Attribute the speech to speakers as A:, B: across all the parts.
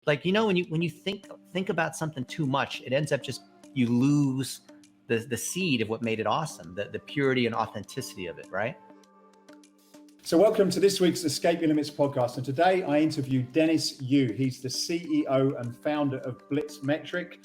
A: like, when you think about something too much, it ends up just, you lose the seed of what made it awesome, the purity and authenticity of it, right?
B: So welcome to this week's Escape Your Limits podcast. And today I interview Dennis Yu. He's the CEO and founder of BlitzMetrics,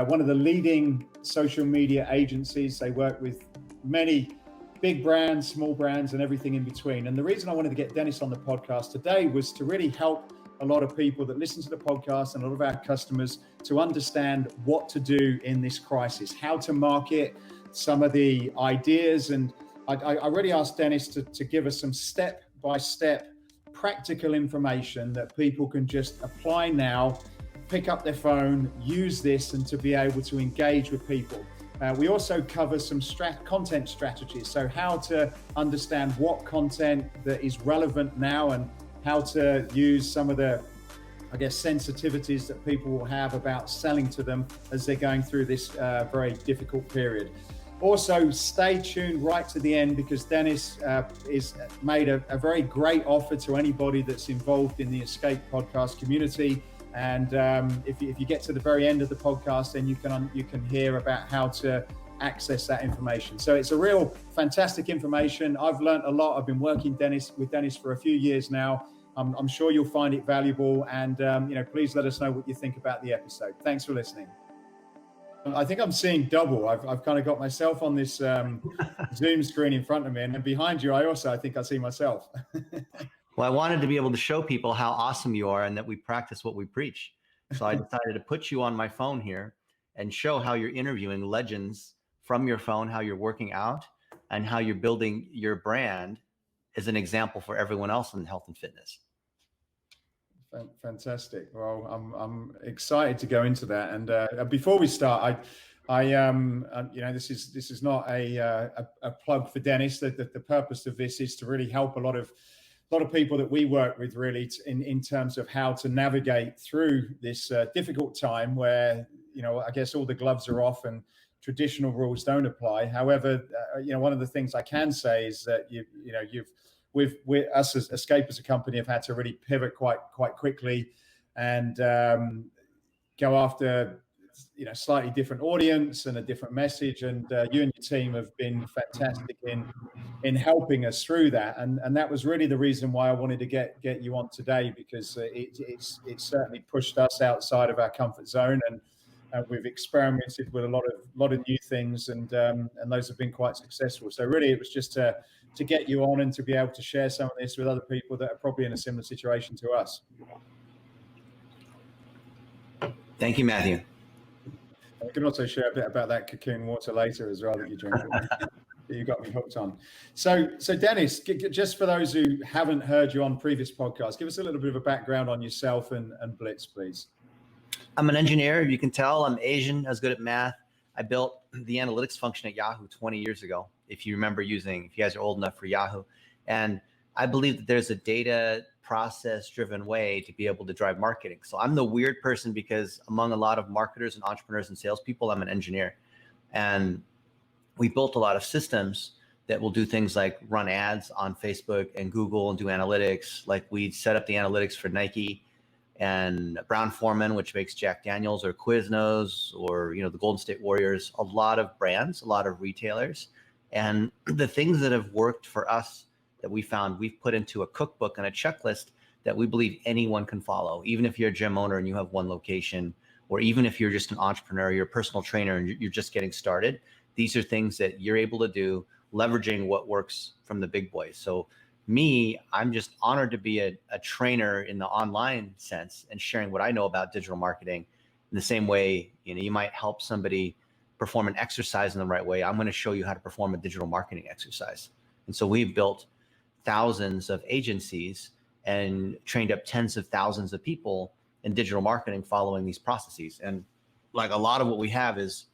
B: one of the leading social media agencies. They work with many big brands, small brands, and everything in between. And the reason I wanted to get Dennis on the podcast today was to really help a lot of people that listen to the podcast and a lot of our customers to understand what to do in this crisis, how to market, some of the ideas. And I really asked Dennis to give us some step-by-step practical information that people can just apply now, pick up their phone, use this, and to be able to engage with people. We also cover some content strategies, so how to understand what content that is relevant now and how to use some of the, I guess, sensitivities that people will have about selling to them as they're going through this very difficult period. Also, stay tuned right to the end, because Dennis is made a very great offer to anybody that's involved in the Escape podcast community. And if you get to the very end of the podcast, then you can hear about how to access that information. So it's a real fantastic information. I've learned a lot. I've been working with Dennis for a few years now. I'm sure you'll find it valuable. And please let us know what you think about the episode. Thanks for listening. I think I'm seeing double. I've kind of got myself on this Zoom screen in front of me, and behind you, I think I see myself.
A: Well, I wanted to be able to show people how awesome you are and that we practice what we preach. So I decided to put you on my phone here and show how you're interviewing legends from your phone, how you're working out, and how you're building your brand as an example for everyone else in health and fitness.
B: Fantastic. Well, I'm excited to go into that. And before we start, this is not a plug for Dennis. The purpose of this is to really help a lot of people that we work with, really, in terms of how to navigate through this difficult time where, I guess all the gloves are off and traditional rules don't apply. However, one of the things I can say is that us as Escape as a company have had to really pivot quite quickly and go after slightly different audience and a different message. And you and your team have been fantastic in helping us through that. And that was really the reason why I wanted to get you on today, because it's certainly pushed us outside of our comfort zone, and we've experimented with a lot of new things, and those have been quite successful. So really, it was just to get you on and to be able to share some of this with other people that are probably in a similar situation to us.
A: Thank you, Matthew.
B: I can also share a bit about that cocoon water later as well that you drink. You got me hooked on. So Dennis, just for those who haven't heard you on previous podcasts, give us a little bit of a background on yourself and Blitz, please.
A: I'm an engineer. You can tell I'm Asian. I was good at math. I built the analytics function at Yahoo 20 years ago, if you remember if you guys are old enough for Yahoo. And I believe that there's a data process-driven way to be able to drive marketing. So I'm the weird person, because among a lot of marketers and entrepreneurs and salespeople, I'm an engineer. And we built a lot of systems that will do things like run ads on Facebook and Google and do analytics. Like we set up the analytics for Nike and Brown-Forman, which makes Jack Daniels, or Quiznos, or the Golden State Warriors. A lot of brands, a lot of retailers. And the things that have worked for us that we found, we've put into a cookbook and a checklist that we believe anyone can follow, even if you're a gym owner and you have one location, or even if you're just an entrepreneur, you're a personal trainer and you're just getting started. These are things that you're able to do, leveraging what works from the big boys. So me, I'm just honored to be a trainer in the online sense and sharing what I know about digital marketing. In the same way, you might help somebody perform an exercise in the right way. I'm going to show you how to perform a digital marketing exercise. And so we've built thousands of agencies and trained up tens of thousands of people in digital marketing following these processes. And like a lot of what we have is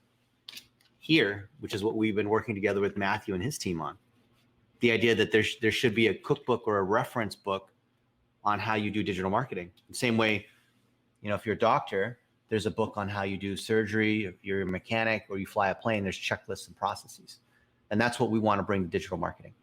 A: here, which is what we've been working together with Matthew and his team on. The idea that there should be a cookbook or a reference book on how you do digital marketing. The same way, if you're a doctor, there's a book on how you do surgery. If you're a mechanic or you fly a plane, there's checklists and processes. And that's what we want to bring to digital marketing.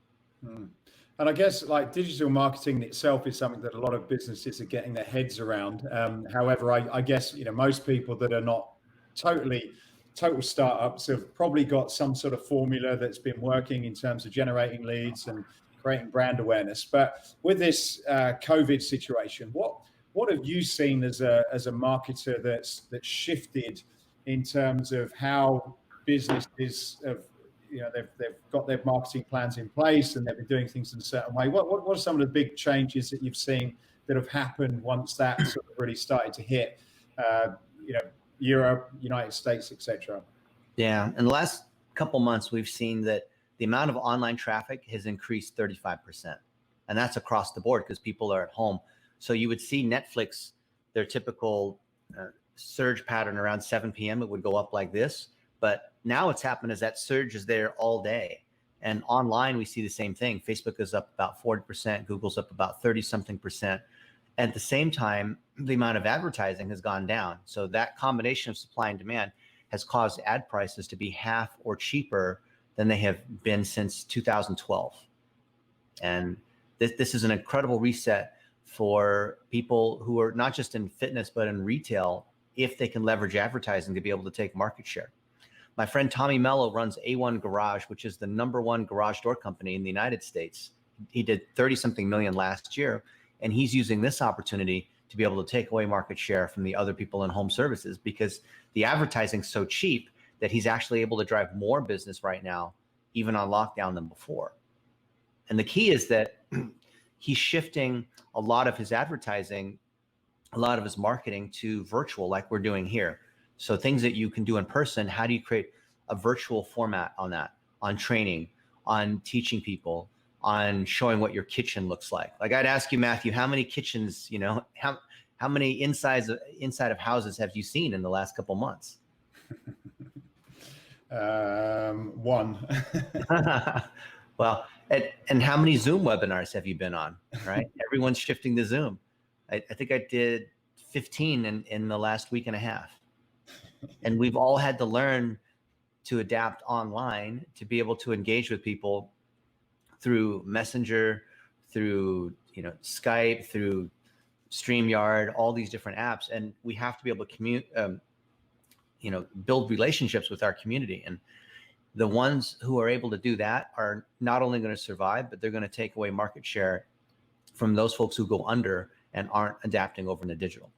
B: And I guess like digital marketing itself is something that a lot of businesses are getting their heads around. However, I guess, most people that are not total startups have probably got some sort of formula that's been working in terms of generating leads and creating brand awareness. But with this COVID situation, what have you seen as a marketer that's shifted in terms of how businesses have, they've got their marketing plans in place and they've been doing things in a certain way? What are some of the big changes that you've seen that have happened once that sort of really started to hit, Europe, United States, etc.?
A: Yeah, in the last couple months, we've seen that the amount of online traffic has increased 35%. And that's across the board because people are at home. So you would see Netflix, their typical surge pattern around 7 p.m., it would go up like this. But now what's happened is that surge is there all day. And online, we see the same thing. Facebook is up about 40%, Google's up about 30-something%. At the same time, the amount of advertising has gone down. So that combination of supply and demand has caused ad prices to be half or cheaper than they have been since 2012. And this is an incredible reset for people who are not just in fitness, but in retail, if they can leverage advertising to be able to take market share. My friend Tommy Mello runs A1 Garage, which is the #1 garage door company in the United States. He did 30-something million last year, and he's using this opportunity to be able to take away market share from the other people in home services because the advertising's so cheap that he's actually able to drive more business right now, even on lockdown, than before. And the key is that he's shifting a lot of his advertising, a lot of his marketing to virtual, like we're doing here. So things that you can do in person, how do you create a virtual format on that, on training, on teaching people, on showing what your kitchen looks like? Like I'd ask you, Matthew, how many kitchens, how many inside of houses have you seen in the last couple months?
B: One.
A: Well, and how many Zoom webinars have you been on, right? Everyone's shifting to Zoom. I think I did 15 in the last week and a half. And we've all had to learn to adapt online to be able to engage with people through Messenger, through Skype, through StreamYard, all these different apps. And we have to be able to build relationships with our community. And the ones who are able to do that are not only going to survive, but they're going to take away market share from those folks who go under and aren't adapting over into digital.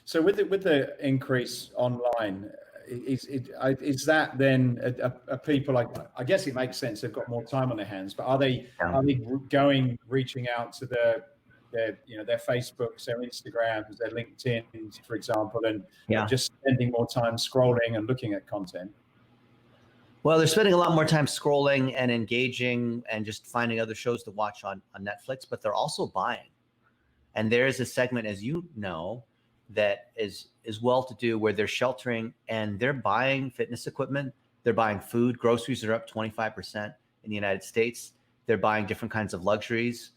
B: So with the increase online, is that then a people like, I guess it makes sense, they've got more time on their hands, but are they reaching out to their Facebooks, their Instagrams, their LinkedIn, for example, and just spending more time scrolling and looking at content?
A: Well, they're spending a lot more time scrolling and engaging and just finding other shows to watch on Netflix, but they're also buying. And there is a segment, as you know, that is well-to-do where they're sheltering and they're buying fitness equipment. They're buying food. Groceries are up 25% in the United States. They're buying different kinds of luxuries.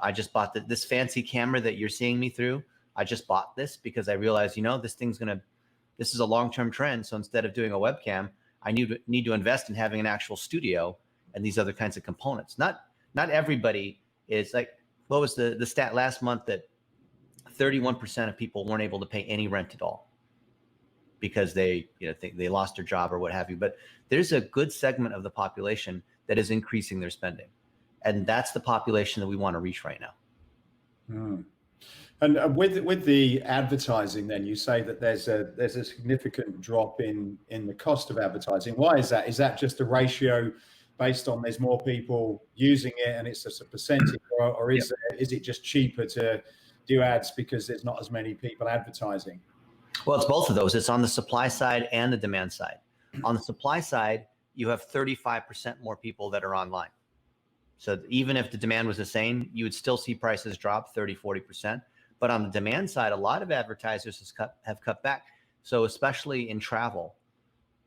A: I just bought this fancy camera that you're seeing me through. I just bought this because I realized, this is a long-term trend. So instead of doing a webcam, I need to invest in having an actual studio and these other kinds of components. Not everybody is like, what was the stat last month that 31% of people weren't able to pay any rent at all because they think they lost their job or what have you. But there's a good segment of the population that is increasing their spending. And that's the population that we want to reach right now.
B: And with the advertising, then you say that there's a significant drop in the cost of advertising. Why is that? Is that just a ratio based on there's more people using it and it's just a percentage, or is it just cheaper to do ads because there's not as many people advertising?
A: Well, it's both of those. It's on the supply side and the demand side. On the supply side, you have 35% more people that are online. So even if the demand was the same, you would still see prices drop 30-40%. But on the demand side, a lot of advertisers have cut back. So especially in travel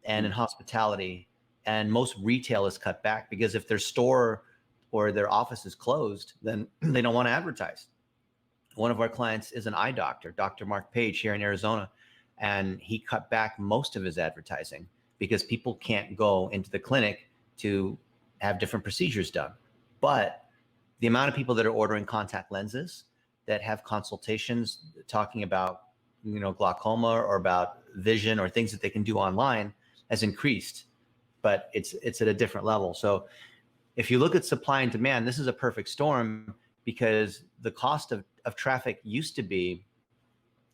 A: and in hospitality, and most retail is cut back because if their store or their office is closed, then they don't want to advertise. One of our clients is an eye doctor, Dr. Mark Page here in Arizona, and he cut back most of his advertising because people can't go into the clinic to have different procedures done. But the amount of people that are ordering contact lenses that have consultations talking about, glaucoma or about vision or things that they can do online has increased, but it's at a different level. So if you look at supply and demand, this is a perfect storm, because the cost of traffic used to be,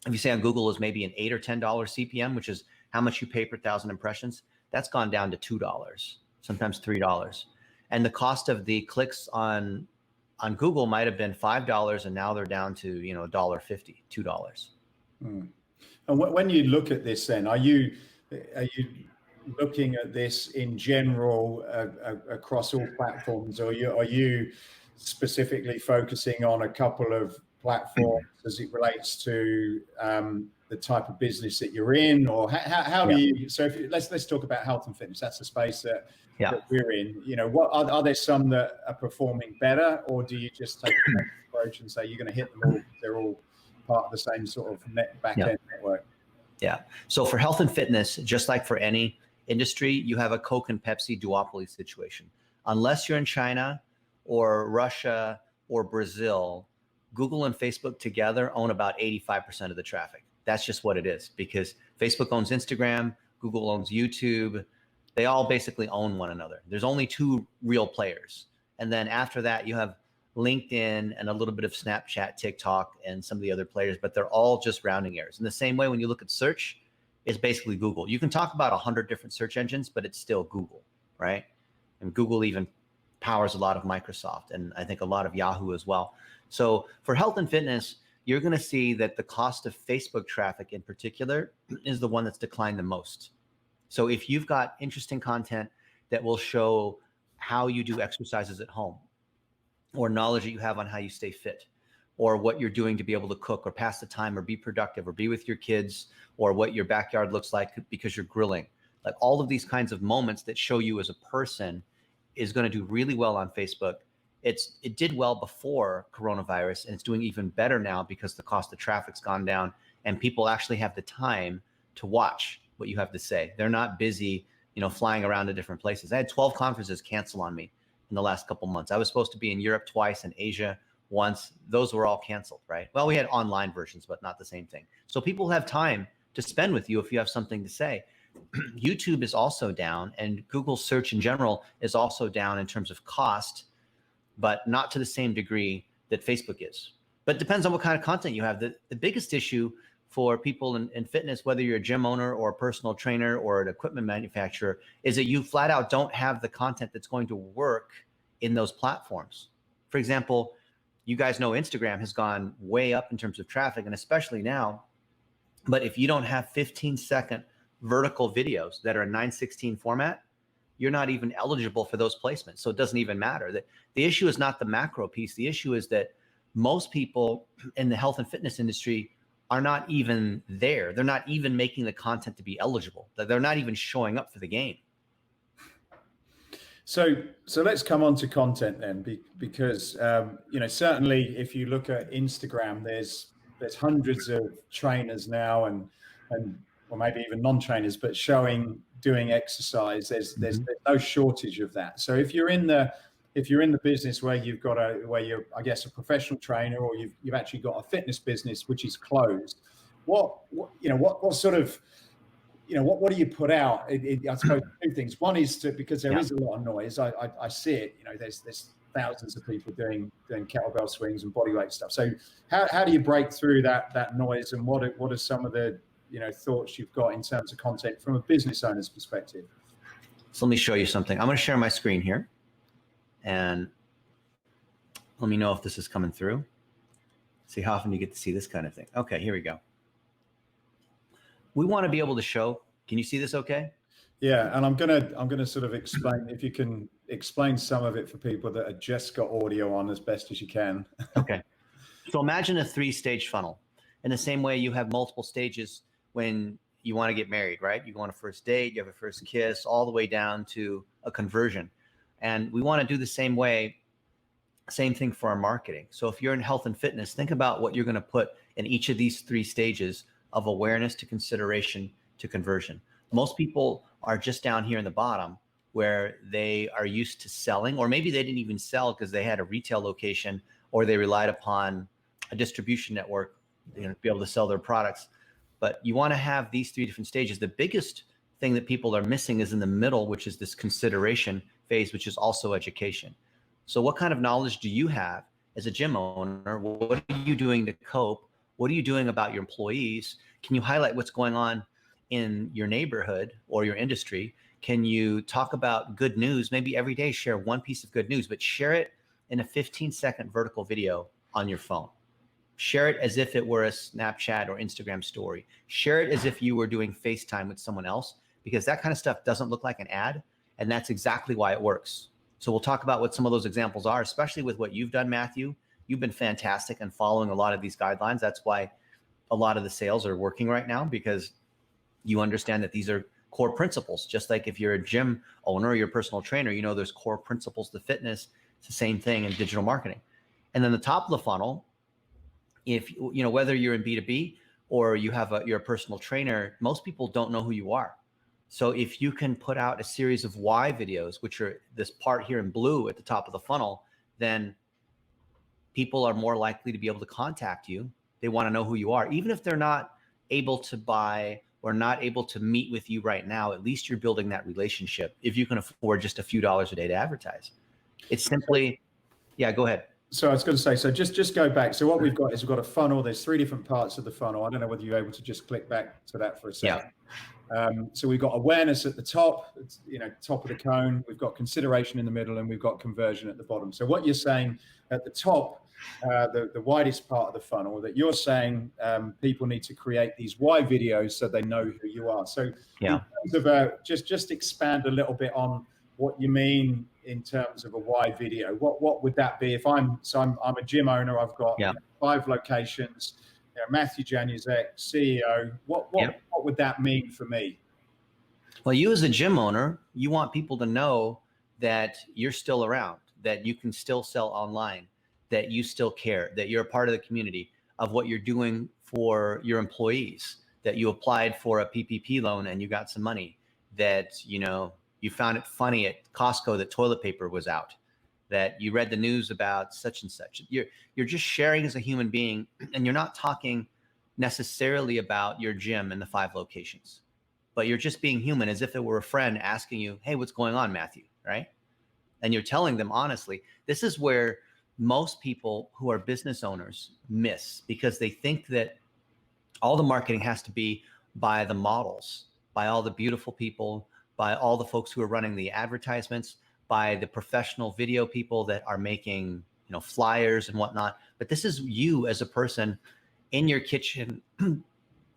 A: if you say on Google, is maybe an $8 or $10 CPM, which is how much you pay per 1,000 impressions. That's gone down to $2, sometimes $3. And the cost of the clicks on Google might have been $5, and now they're down to $1.50, $2.
B: Mm. And when you look at this, then are you looking at this in general across all platforms, or are you specifically focusing on a couple of platforms as it relates to the type of business that you're in, or how do you? So let's talk about health and fitness. That's the space that we're in. What are there some that are performing better, or do you just take an approach and say you're going to hit them all? They're all part of the same sort of back end network.
A: Yeah. So for health and fitness, just like for any industry, you have a Coke and Pepsi duopoly situation. Unless you're in China or Russia or Brazil, Google and Facebook together own about 85% of the traffic. That's just what it is, because Facebook owns Instagram, Google owns YouTube. They all basically own one another. There's only two real players. And then after that, you have LinkedIn and a little bit of Snapchat, TikTok, and some of the other players, but they're all just rounding errors. In the same way, when you look at search, it's basically Google. You can talk about 100 different search engines, but it's still Google, right? And Google even powers a lot of Microsoft, and I think a lot of Yahoo as well. So for health and fitness, you're going to see that the cost of Facebook traffic in particular is the one that's declined the most. So if you've got interesting content that will show how you do exercises at home, or knowledge that you have on how you stay fit, or what you're doing to be able to cook or pass the time or be productive or be with your kids, or what your backyard looks like because you're grilling, like all of these kinds of moments that show you as a person, is going to do really well on Facebook. It did well before coronavirus, and it's doing even better now because the cost of traffic's gone down and people actually have the time to watch what you have to say. They're not busy, flying around to different places. I had 12 conferences cancel on me in the last couple months. I was supposed to be in Europe twice and Asia once. Those were all canceled, right? Well, we had online versions, but not the same thing. So people have time to spend with you if you have something to say. YouTube is also down, and Google search in general is also down in terms of cost, but not to the same degree that Facebook is. But it depends on what kind of content you have. The biggest issue for people in fitness, whether you're a gym owner or a personal trainer or an equipment manufacturer, is that you flat out don't have the content that's going to work in those platforms. For example, you guys know Instagram has gone way up in terms of traffic, and especially now. But if you don't have 15-second vertical videos that are in 9:16 format, you're not even eligible for those placements. So it doesn't even matter. The issue is not the macro piece. The issue is that most people in the health and fitness industry are not even there. They're not even making the content to be eligible. They're not even showing up for the game.
B: So let's come on to content then, because certainly if you look at Instagram, there's hundreds of trainers now, and or maybe even non-trainers, but doing exercise. There's no shortage of that. So if you're in the business where you're, I guess, a professional trainer, or you've actually got a fitness business which is closed, what sort of, what do you put out? I suppose two things. One is because there is a lot of noise. I see it. There's thousands of people doing kettlebell swings and bodyweight stuff. So how do you break through that noise, and what are some of the thoughts you've got in terms of content from a business owner's perspective?
A: So let me show you something. I'm going to share my screen here, and let me know if this is coming through. See how often you get to see this kind of thing. Okay, here we go. We want to be able to show. Can you see this okay?
B: Yeah, and I'm gonna sort of explain, if you can explain some of it for people that have just got audio on as best as you can.
A: Okay. So imagine a 3-stage funnel. In the same way you have multiple stages when you want to get married, right? You go on a first date, you have a first kiss, all the way down to a conversion. And we want to do the same thing for our marketing. So if you're in health and fitness, think about what you're going to put in each of these 3 stages of awareness to consideration to conversion. Most people are just down here in the bottom where they are used to selling, or maybe they didn't even sell because they had a retail location or they relied upon a distribution network, to be able to sell their products. But you want to have these three different stages. The biggest thing that people are missing is in the middle, which is this consideration phase, which is also education. So what kind of knowledge do you have as a gym owner? What are you doing to cope? What are you doing about your employees? Can you highlight what's going on in your neighborhood or your industry? Can you talk about good news? Maybe every day share one piece of good news, but share it in a 15-second vertical video on your phone. Share it as if it were a Snapchat or Instagram story. Share it as if you were doing FaceTime with someone else, because that kind of stuff doesn't look like an ad, and that's exactly why it works. So we'll talk about what some of those examples are, especially with what you've done, Matthew. You've been fantastic in following a lot of these guidelines. That's why a lot of the sales are working right now, because you understand that these are core principles. Just like if you're a gym owner or you're a personal trainer, you know there's core principles to fitness. It's the same thing in digital marketing. And then the top of the funnel, if you know, whether you're in B2B or you're a personal trainer, most people don't know who you are. So if you can put out a series of why videos, which are this part here in blue at the top of the funnel, then people are more likely to be able to contact you. They want to know who you are, even if they're not able to buy or not able to meet with you right now. At least you're building that relationship if you can afford just a few dollars a day to advertise. It's simply, yeah, go ahead.
B: So I was going to say, so just go back. So what we've got is we've got a funnel. There's three different parts of the funnel. I don't know whether you're able to just click back to that for a second.
A: Yeah.
B: So we've got awareness at the top, top of the cone. We've got consideration in the middle, and we've got conversion at the bottom. So what you're saying at the top, the widest part of the funnel, that you're saying people need to create these why videos so they know who you are. So
A: yeah,
B: in terms of just expand a little bit on what you mean in terms of a why video. What would that be? If I'm a gym owner, I've got 5 locations. Matthew Januzek, CEO. What would that mean for me?
A: Well, you as a gym owner, you want people to know that you're still around, that you can still sell online, that you still care, that you're a part of the community, of what you're doing for your employees, that you applied for a PPP loan and you got some money, that you found it funny at Costco that toilet paper was out, that you read the news about such and such. You're just sharing as a human being, and you're not talking necessarily about your gym and the 5 locations, but you're just being human, as if it were a friend asking you, hey, what's going on, Matthew, right? And you're telling them honestly. This is where most people who are business owners miss, because they think that all the marketing has to be by the models, by all the beautiful people, by all the folks who are running the advertisements, by the professional video people that are making, flyers and whatnot. But this is you as a person in your kitchen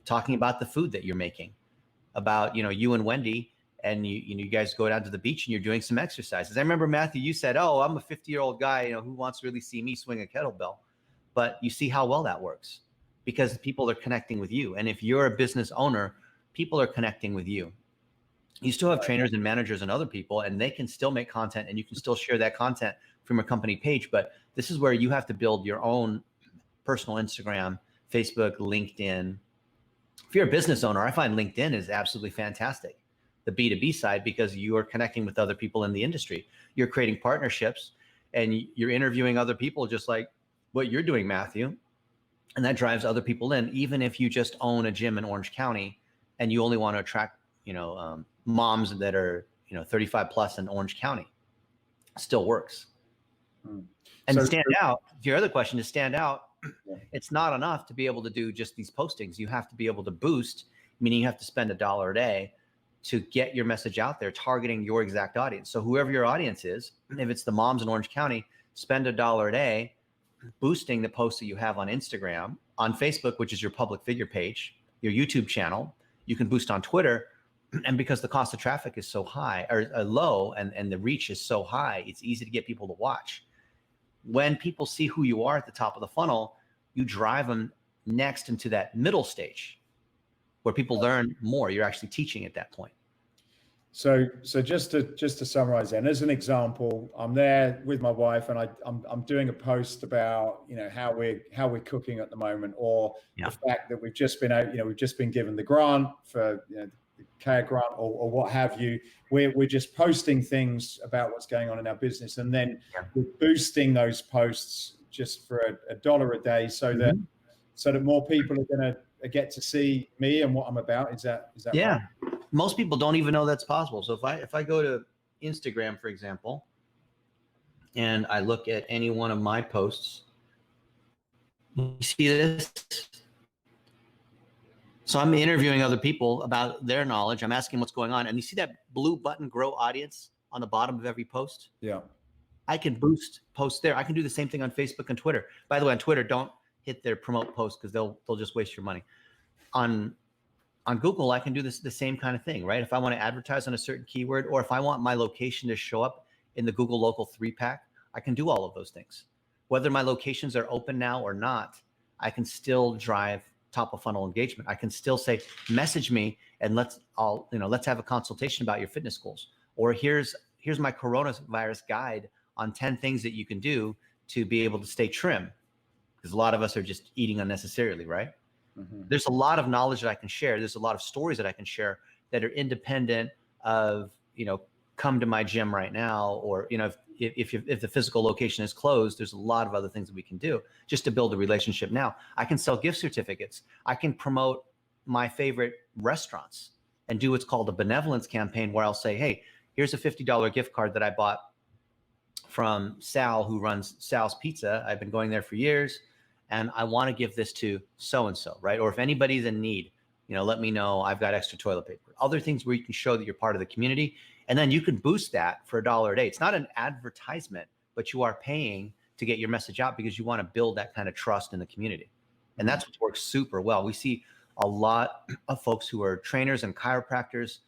A: talking about the food that you're making, about, you and Wendy, and you guys go down to the beach and you're doing some exercises. I remember, Matthew, you said, oh, I'm a 50-year-old guy, who wants to really see me swing a kettlebell? But you see how well that works, because people are connecting with you. And if you're a business owner, people are connecting with you. You still have trainers and managers and other people, and they can still make content, and you can still share that content from your company page. But this is where you have to build your own personal Instagram, Facebook, LinkedIn. If you're a business owner, I find LinkedIn is absolutely fantastic, the B2B side, because you are connecting with other people in the industry. You're creating partnerships, and you're interviewing other people, just like what you're doing, Matthew. And that drives other people in, even if you just own a gym in Orange County and you only want to attract, moms that are 35 plus in Orange County. Still works. And so, stand out, your other question is stand out. It's not enough to be able to do just these postings. You have to be able to boost, meaning you have to spend $1 a day to get your message out there, targeting your exact audience. So whoever your audience is, if it's the moms in Orange County, spend $1 a day boosting the posts that you have on Instagram, on Facebook, which is your public figure page, your YouTube channel. You can boost on Twitter. And because the cost of traffic is so high or low, and the reach is so high, it's easy to get people to watch. When people see who you are at the top of the funnel, you drive them next into that middle stage where people learn more. You're actually teaching at that point.
B: So just to summarize, then, as an example, I'm there with my wife, and I'm doing a post about how we're cooking at the moment, or the fact that we've just been given the grant for care grant or what have you, we're just posting things about what's going on in our business, and then we're boosting those posts just for $1 a day, so that more people are going to get to see me and what I'm about. Is that right?
A: Most people don't even know that's possible. So if I go to Instagram, for example, and I look at any one of my posts, you see this. So I'm interviewing other people about their knowledge. I'm asking what's going on. And you see that blue button, grow audience, on the bottom of every post?
B: Yeah.
A: I can boost posts there. I can do the same thing on Facebook and Twitter. By the way, on Twitter, don't hit their promote post because they'll just waste your money. On Google, I can do the same kind of thing, right? If I want to advertise on a certain keyword, or if I want my location to show up in the Google Local 3-pack, I can do all of those things. Whether my locations are open now or not, I can still drive top of funnel engagement. I can still say, message me and let's have a consultation about your fitness goals. Or here's my coronavirus guide on 10 things that you can do to be able to stay trim. Because a lot of us are just eating unnecessarily, right? Mm-hmm. There's a lot of knowledge that I can share. There's a lot of stories that I can share that are independent of, come to my gym right now, or, if the physical location is closed, there's a lot of other things that we can do just to build a relationship. Now, I can sell gift certificates. I can promote my favorite restaurants and do what's called a benevolence campaign, where I'll say, hey, here's a $50 gift card that I bought from Sal, who runs Sal's Pizza. I've been going there for years, and I want to give this to so-and-so, right? Or if anybody's in need, let me know. I've got extra toilet paper. Other things where you can show that you're part of the community. And then you can boost that for $1 a day. It's not an advertisement, but you are paying to get your message out because you want to build that kind of trust in the community. And that's what works super well. We see a lot of folks who are trainers and chiropractors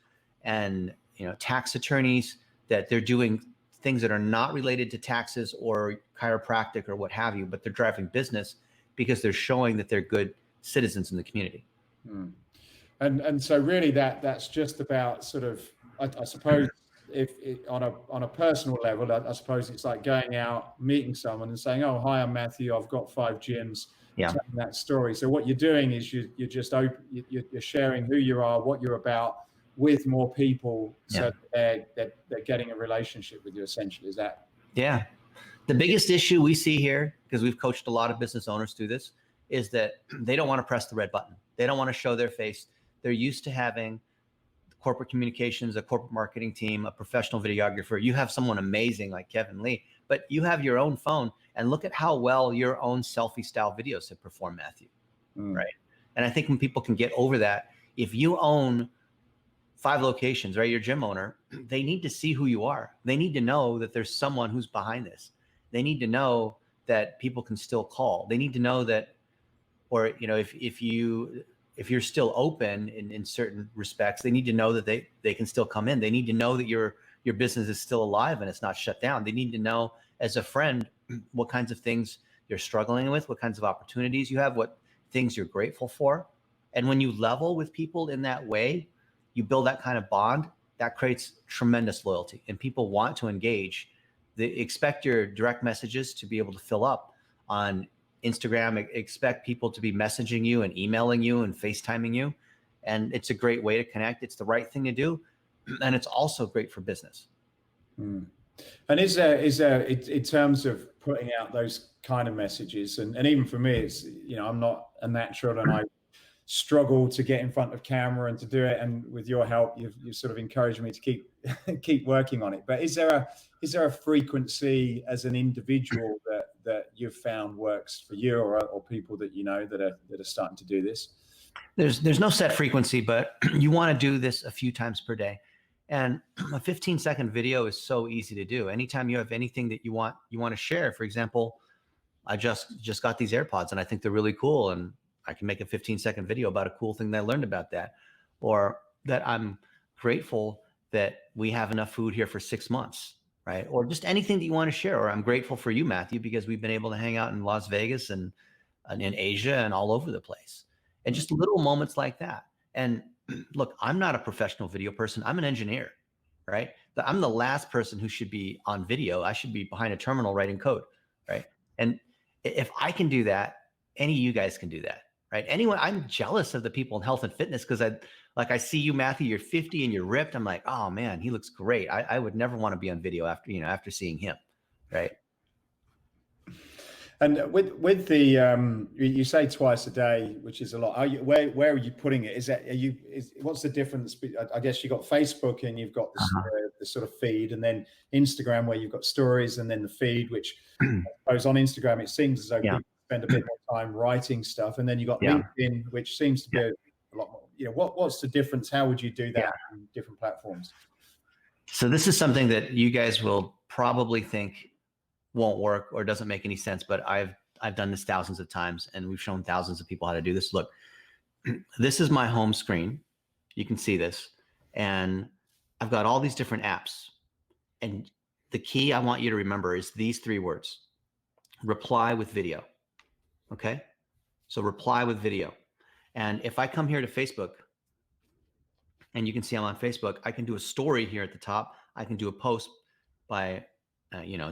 A: and tax attorneys, that they're doing things that are not related to taxes or chiropractic or what have you, but they're driving business because they're showing that they're good citizens in the community.
B: And so really that's just about sort of, I suppose, if on a personal level, I suppose it's like going out, meeting someone and saying, oh, hi, I'm Matthew, I've got 5 gyms, telling that story. So what you're doing is you're just you're sharing who you are, what you're about with more people, so they're getting a relationship with you, essentially. Is that? Yeah.
A: The biggest issue we see here, because we've coached a lot of business owners through this, is that they don't want to press the red button. They don't want to show their face. They're used to having corporate communications, a corporate marketing team, a professional videographer. You have someone amazing like Kevin Lee, but you have your own phone, and look at how well your own selfie style videos have performed, Matthew, right? And I think when people can get over that, if you own 5 locations, right, you're a gym owner, they need to see who you are. They need to know that there's someone who's behind this. They need to know that people can still call. They need to know that, or, if you're still open in certain respects, they need to know that they can still come in. They need to know that your business is still alive and it's not shut down. They need to know, as a friend, what kinds of things you're struggling with, what kinds of opportunities you have, what things you're grateful for. And when you level with people in that way, you build that kind of bond that creates tremendous loyalty, and people want to engage. They expect your direct messages to be able to fill up on Instagram. Expect people to be messaging you and emailing you and FaceTiming you. And it's a great way to connect. It's the right thing to do. And it's also great for business.
B: And is there in terms of putting out those kind of messages, and even for me, it's, I'm not a natural, and I struggle to get in front of camera and to do it. And with your help, you've sort of encouraged me to keep working on it. But is there a frequency as an individual that you've found works for you, or people that that are starting to do this?
A: There's no set frequency, but you want to do this a few times per day. And a 15-second video is so easy to do. Anytime you have anything that you want to share. For example, I just got these AirPods and I think they're really cool, and I can make a 15-second video about a cool thing that I learned about that, or that I'm grateful that we have enough food here for 6 months, right? Or just anything that you want to share. Or I'm grateful for you, Matthew, because we've been able to hang out in Las Vegas and in Asia and all over the place. And just little moments like that. And look, I'm not a professional video person. I'm an engineer, right? I'm the last person who should be on video. I should be behind a terminal writing code, right? And if I can do that, any of you guys can do that, right? Anyone, I'm jealous of the people in health and fitness because I see you, Matthew, you're 50 and you're ripped. I'm like, oh man, he looks great. I would never want to be on video after seeing him, right?
B: And with the you say twice a day, which is a lot. Where are you putting it? What's the difference? I guess you got Facebook and you've got the sort of feed, and then Instagram where you've got stories, and then the feed, which I suppose on Instagram it seems as though people spend a bit more time writing stuff, and then you got LinkedIn, which seems to be a lot more. What's the difference? How would you do that on different platforms?
A: So this is something that you guys will probably think won't work or doesn't make any sense, but I've done this thousands of times, and we've shown thousands of people how to do this. Look, this is my home screen. You can see this, and I've got all these different apps, and the key I want you to remember is these 3 words: reply with video. Okay, so reply with video. And if I come here to Facebook, and you can see I'm on Facebook, I can do a story here at the top. I can do a post by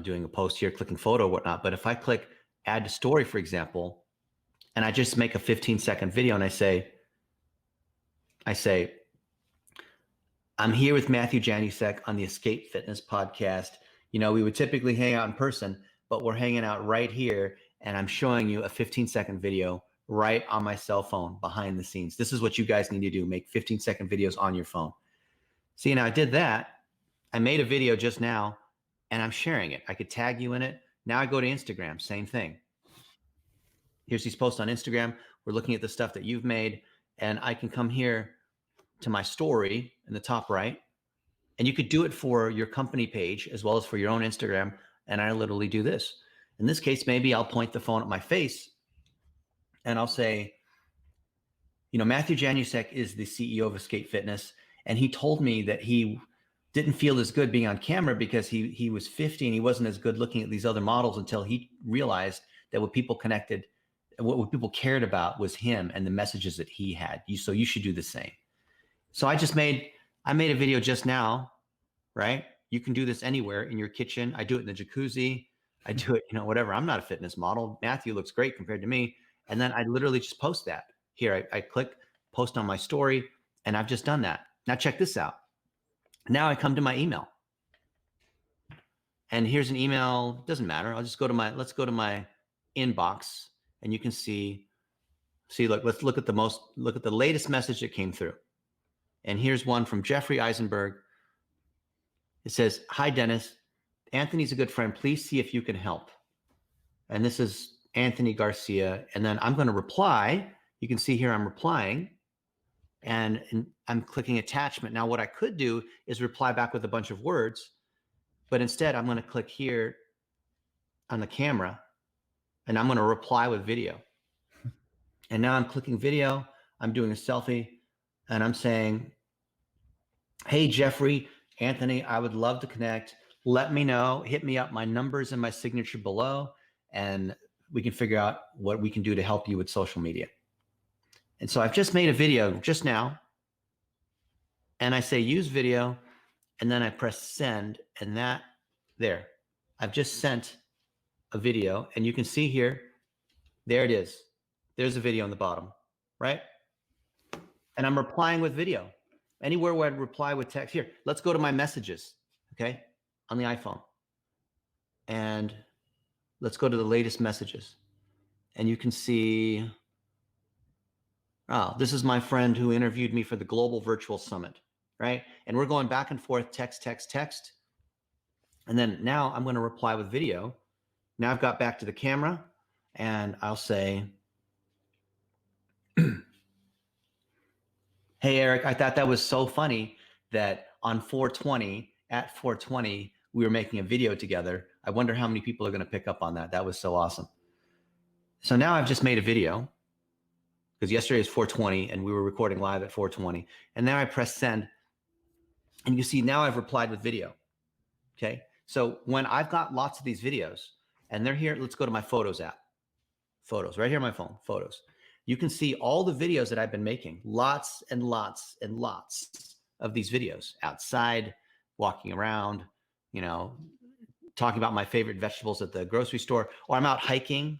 A: doing a post here, clicking photo, whatnot. But if I click add to story, for example, and I just make a 15-second video, and I say, I'm here with Matthew Janusek on the Escape Fitness podcast. We would typically hang out in person, but we're hanging out right here, and I'm showing you a 15-second video right on my cell phone behind the scenes. This is what you guys need to do. Make 15-second videos on your phone. See, now I did that. I made a video just now, and I'm sharing it. I could tag you in it. Now I go to Instagram, same thing. Here's these posts on Instagram. We're looking at the stuff that you've made, and I can come here to my story in the top right, and you could do it for your company page as well as for your own Instagram. And I literally do this. In this case, maybe I'll point the phone at my face and I'll say, Matthew Janusek is the CEO of Escape Fitness, and he told me that he didn't feel as good being on camera because he was 50 and he wasn't as good looking at these other models until he realized that what people cared about was him and the messages that he had. So you should do the same. So I made a video just now, right? You can do this anywhere in your kitchen. I do it in the jacuzzi. I do it, whatever. I'm not a fitness model. Matthew looks great compared to me. And then I literally just post that. Here, I click post on my story, and I've just done that. Now check this out. Now I come to my email, and here's an email. Doesn't matter. I'll just let's go to my inbox, and you can see, look, let's look at the latest message that came through. And here's one from Jeffrey Eisenberg. It says, "Hi, Dennis. Anthony's a good friend. Please see if you can help." And this is Anthony Garcia. And then I'm going to reply. You can see here I'm replying, and I'm clicking attachment. Now, what I could do is reply back with a bunch of words, but instead I'm going to click here on the camera, and I'm going to reply with video. And now I'm clicking video. I'm doing a selfie, and I'm saying, "Hey, Jeffrey, Anthony, I would love to connect. Let me know. Hit me up. My number's in my signature below, and we can figure out what we can do to help you with social media." And so I've just made a video just now, and I say use video, and then I press send, and I've just sent a video, and you can see here, there it is. There's a video on the bottom, right? And I'm replying with video. Anywhere where I'd reply with text. Here, let's go to my messages, okay, on the iPhone. And let's go to the latest messages. And you can see, this is my friend who interviewed me for the Global Virtual Summit, right? And we're going back and forth, text. And then now I'm going to reply with video. Now I've got back to the camera, and I'll say, "Hey, Eric, I thought that was so funny that on 420, at 420, we were making a video together. I wonder how many people are going to pick up on that. That was so awesome." So now I've just made a video, because yesterday is 420 and we were recording live at 420. And now I press send, and you see now I've replied with video. Okay. So when I've got lots of these videos and they're here, let's go to my Photos app. Photos, right here on my phone, Photos. You can see all the videos that I've been making, lots and lots and lots of these videos outside, walking around, talking about my favorite vegetables at the grocery store, or I'm out hiking.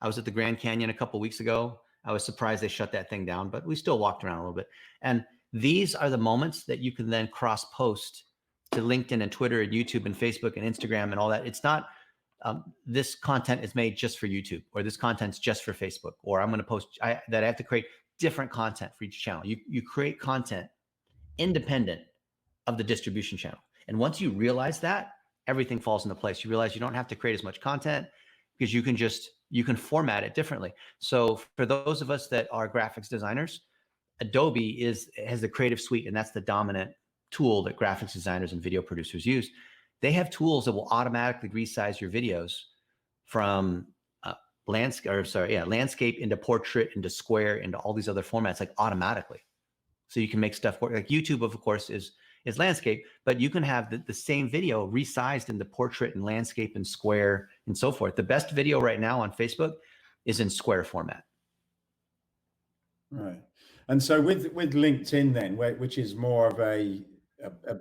A: I was at the Grand Canyon a couple of weeks ago. I was surprised they shut that thing down, but we still walked around a little bit. And these are the moments that you can then cross post to LinkedIn and Twitter and YouTube and Facebook and Instagram and all that. It's not this content is made just for YouTube, or this content's just for Facebook, or I'm going to post that I have to create different content for each channel. You create content independent of the distribution channel. And once you realize that, everything falls into place. You realize you don't have to create as much content because you can format it differently. So for those of us that are graphics designers, Adobe has the Creative Suite, and that's the dominant tool that graphics designers and video producers use. They have tools that will automatically resize your videos from landscape into portrait, into square, into all these other formats, like automatically. So you can make stuff work. Like YouTube, of course, is landscape, but you can have the same video resized into portrait and landscape and square and so forth. The best video right now on Facebook is in square format.
B: Right. And so with LinkedIn then, which is more of a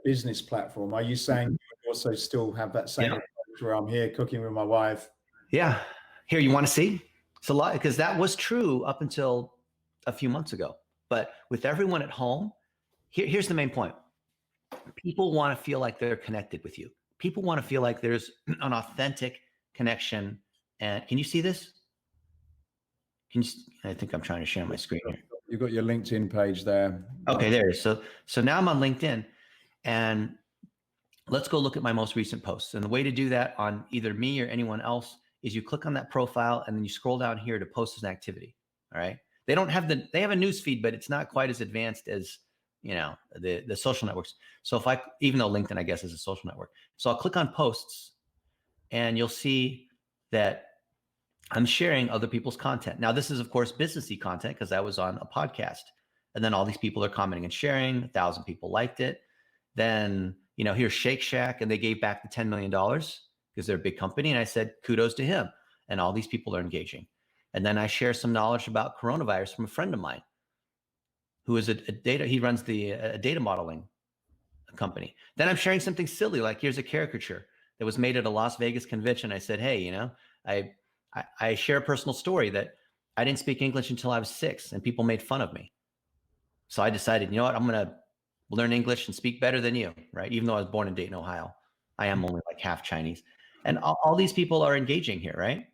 B: business platform, are you saying you also still have that same approach where I'm here cooking with my wife?
A: Yeah. Here, you want to see? It's a lot, because that was true up until a few months ago. But with everyone at home, here's the main point. People want to feel like they're connected with you. People want to feel like there's an authentic connection. And can you see this? I think I'm trying to share my screen here.
B: You've got your LinkedIn page there.
A: Okay, there it is. So now I'm on LinkedIn, and let's go look at my most recent posts. And the way to do that on either me or anyone else is you click on that profile and then you scroll down here to post as an activity. All right. They have a news feed, but it's not quite as advanced as, the social networks. So even though LinkedIn, I guess, is a social network. So I'll click on posts and you'll see that I'm sharing other people's content. Now, this is, of course, businessy content because I was on a podcast, and then all these people are commenting and sharing. 1,000 people liked it. Then, here's Shake Shack, and they gave back the $10 million because they're a big company. And I said, kudos to him. And all these people are engaging. And then I share some knowledge about coronavirus from a friend of mine who is he runs a data modeling company. Then I'm sharing something silly, like here's a caricature that was made at a Las Vegas convention. I said, hey, I share a personal story that I didn't speak English until I was 6 and people made fun of me. So I decided, you know what, I'm going to learn English and speak better than you, right? Even though I was born in Dayton, Ohio, I am only like half Chinese. And all these people are engaging here, right?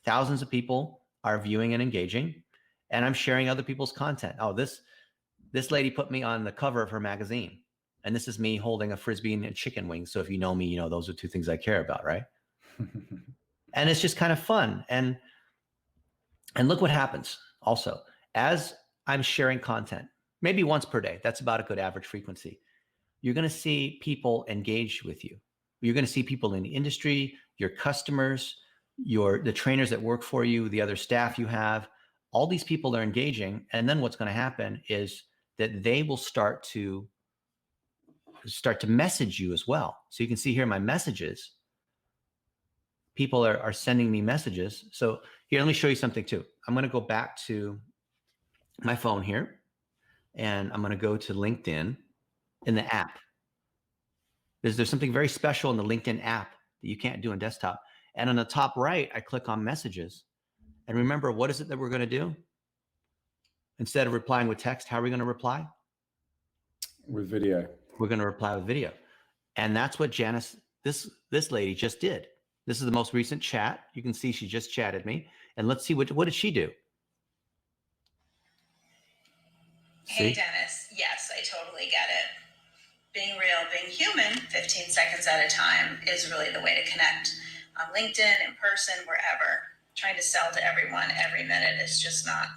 A: Thousands of people are viewing and engaging, and I'm sharing other people's content. Oh, this lady put me on the cover of her magazine, and this is me holding a Frisbee and chicken wings. So if you know me, those are two things I care about, right? And it's just kind of fun. And look what happens also. As I'm sharing content, maybe once per day, that's about a good average frequency, you're going to see people engage with you. You're going to see people in the industry, your customers, the trainers that work for you, the other staff you have. All these people are engaging. And then what's going to happen is that they will start to message you as well. So you can see here my messages. People are sending me messages. So here, let me show you something too. I'm going to go back to my phone here, and I'm going to go to LinkedIn in the app. There's something very special in the LinkedIn app that you can't do on desktop. And on the top right, I click on messages. And remember, what is it that we're going to do? Instead of replying with text, how are we going to reply? With video. We're going to reply with video. And that's what Janice, this lady just did. This is the most recent chat. You can see she just chatted me. And let's see, what did she do?
C: Hey, Dennis. Yes, I totally get it. Being real, being human, 15 seconds at a time is really the way to connect. On LinkedIn, in person, wherever. Trying to sell to everyone every minute is just not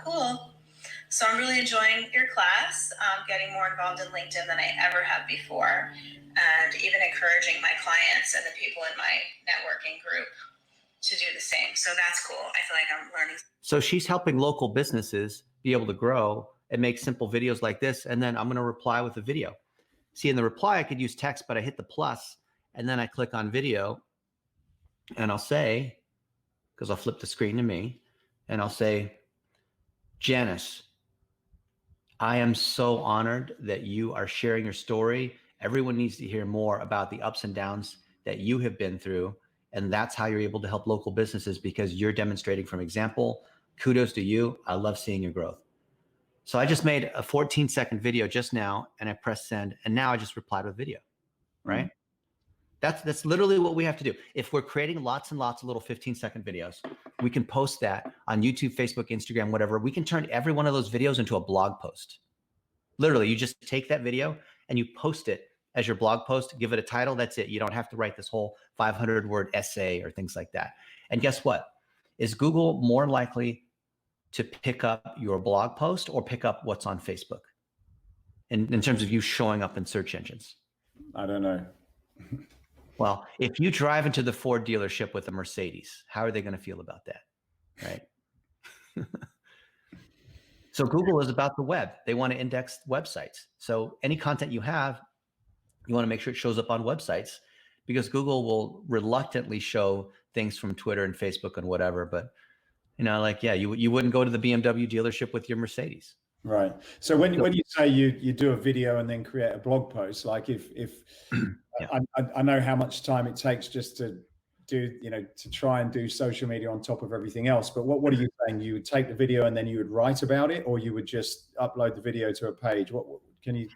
C: cool. So I'm really enjoying your class, getting more involved in LinkedIn than I ever have before, and even encouraging my clients and the people in my networking group to do the same. So that's cool. I feel like I'm learning.
A: So she's helping local businesses be able to grow and make simple videos like this. And then I'm going to reply with a video. See, in the reply, I could use text, but I hit the plus, and then I click on video, and I'll say, because I'll flip the screen to me, and I'll say, Janice, I am so honored that you are sharing your story. Everyone needs to hear more about the ups and downs that you have been through. And that's how you're able to help local businesses, because you're demonstrating from example Kudos to you. I love seeing your growth. So I just made a 14-second video just now, and I pressed send, and now I just replied with video, right? That's literally what we have to do. If we're creating lots and lots of little 15-second videos, we can post that on YouTube, Facebook, Instagram, whatever. We can turn every one of those videos into a blog post. Literally, you just take that video and you post it as your blog post, give it a title, that's it. You don't have to write this whole 500-word essay or things like that. And guess what? Is Google more likely to pick up your blog post or pick up what's on Facebook in terms of you showing up in search engines?
B: I don't know.
A: Well, if you drive into the Ford dealership with a Mercedes, how are they going to feel about that, right? So Google is about the web. They want to index websites. So any content you have, you want to make sure it shows up on websites, because Google will reluctantly show things from Twitter and Facebook and whatever. But, you know, like, yeah, you wouldn't go to the BMW dealership with your Mercedes.
B: Right. So when you say you do a video and then create a blog post, like if yeah. I know how much time it takes just to do, you know, to try and do social media on top of everything else. But what are you saying? You would take the video and then you would write about it, or you would just upload the video to a page? What can you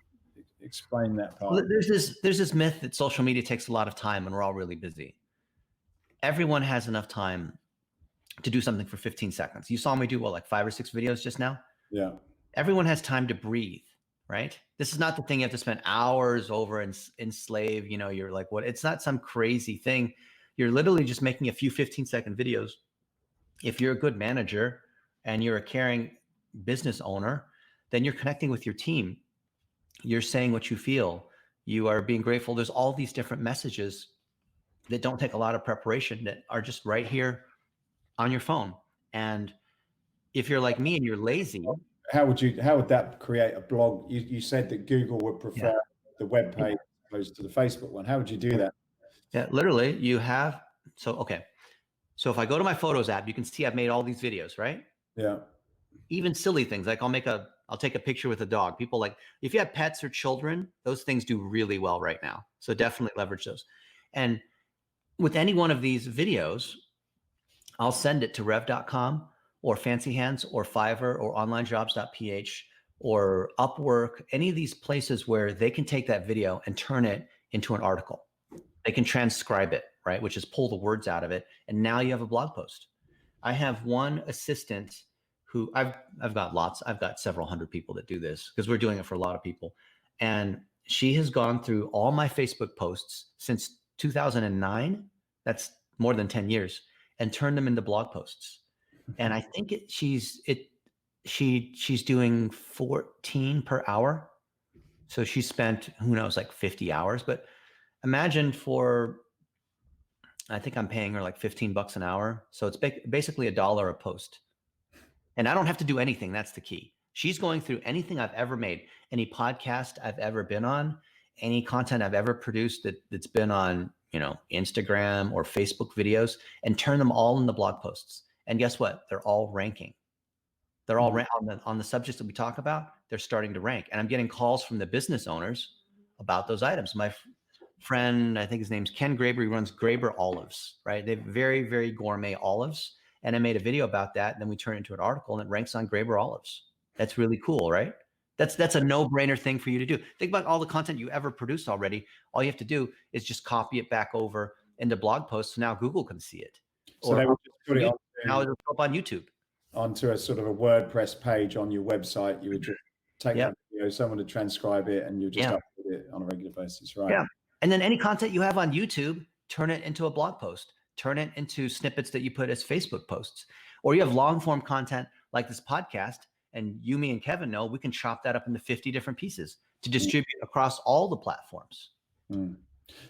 B: explain that part?
A: Well, there's this myth that social media takes a lot of time and we're all really busy. Everyone has enough time to do something for 15 seconds. You saw me do what, like 5 or 6 videos just now?
B: Yeah.
A: Everyone has time to breathe, right? This is not the thing you have to spend hours over and enslave, you know, you're like, what? It's not some crazy thing. You're literally just making a few 15-second videos. If you're a good manager and you're a caring business owner, then you're connecting with your team. You're saying what you feel. You are being grateful. There's all these different messages that don't take a lot of preparation, that are just right here on your phone. And if you're like me and you're lazy,
B: how would that create a blog? You said that Google would prefer the web page as opposed to the Facebook one. How would you do that?
A: Yeah, literally you have, so if I go to my Photos app, you can see I've made all these videos, right?
B: Yeah.
A: Even silly things, like I'll take a picture with a dog. People, like, if you have pets or children, those things do really well right now. So definitely leverage those. And with any one of these videos, I'll send it to rev.com or Fancy Hands or Fiverr or onlinejobs.ph or Upwork, any of these places where they can take that video and turn it into an article. They can transcribe it, right? Which is pull the words out of it. And now you have a blog post. I have one assistant who I've got several hundred people that do this, because we're doing it for a lot of people. And she has gone through all my Facebook posts since 2009. That's more than 10 years, and turned them into blog posts. And I think she's doing 14 per hour. So she spent, who knows, like 50 hours. But imagine I think I'm paying her like $15 an hour. So it's basically $1 a post. And I don't have to do anything. That's the key. She's going through anything I've ever made, any podcast I've ever been on, any content I've ever produced that's been on, you know, Instagram or Facebook videos, and turn them all into blog posts. And guess what? They're all ranking. They're all on the subjects that we talk about. They're starting to rank. And I'm getting calls from the business owners about those items. My friend, I think his name's Ken Graber, he runs Graber Olives, right? They have very, very gourmet olives. And I made a video about that. And then we turn it into an article, and it ranks on Graber Olives. That's really cool, right? That's a no-brainer thing for you to do. Think about all the content you ever produced already. All you have to do is just copy it back over into blog posts. So now Google can see it.
B: So they would just put it
A: now it'll go up on YouTube.
B: Onto a sort of a WordPress page on your website. You would just take that video, someone to transcribe it, and you just upload it on a regular basis, right? Yeah.
A: And then any content you have on YouTube, turn it into a blog post. Turn it into snippets that you put as Facebook posts. Or you have long form content like this podcast, and you, me, and Kevin know we can chop that up into 50 different pieces to distribute across all the platforms.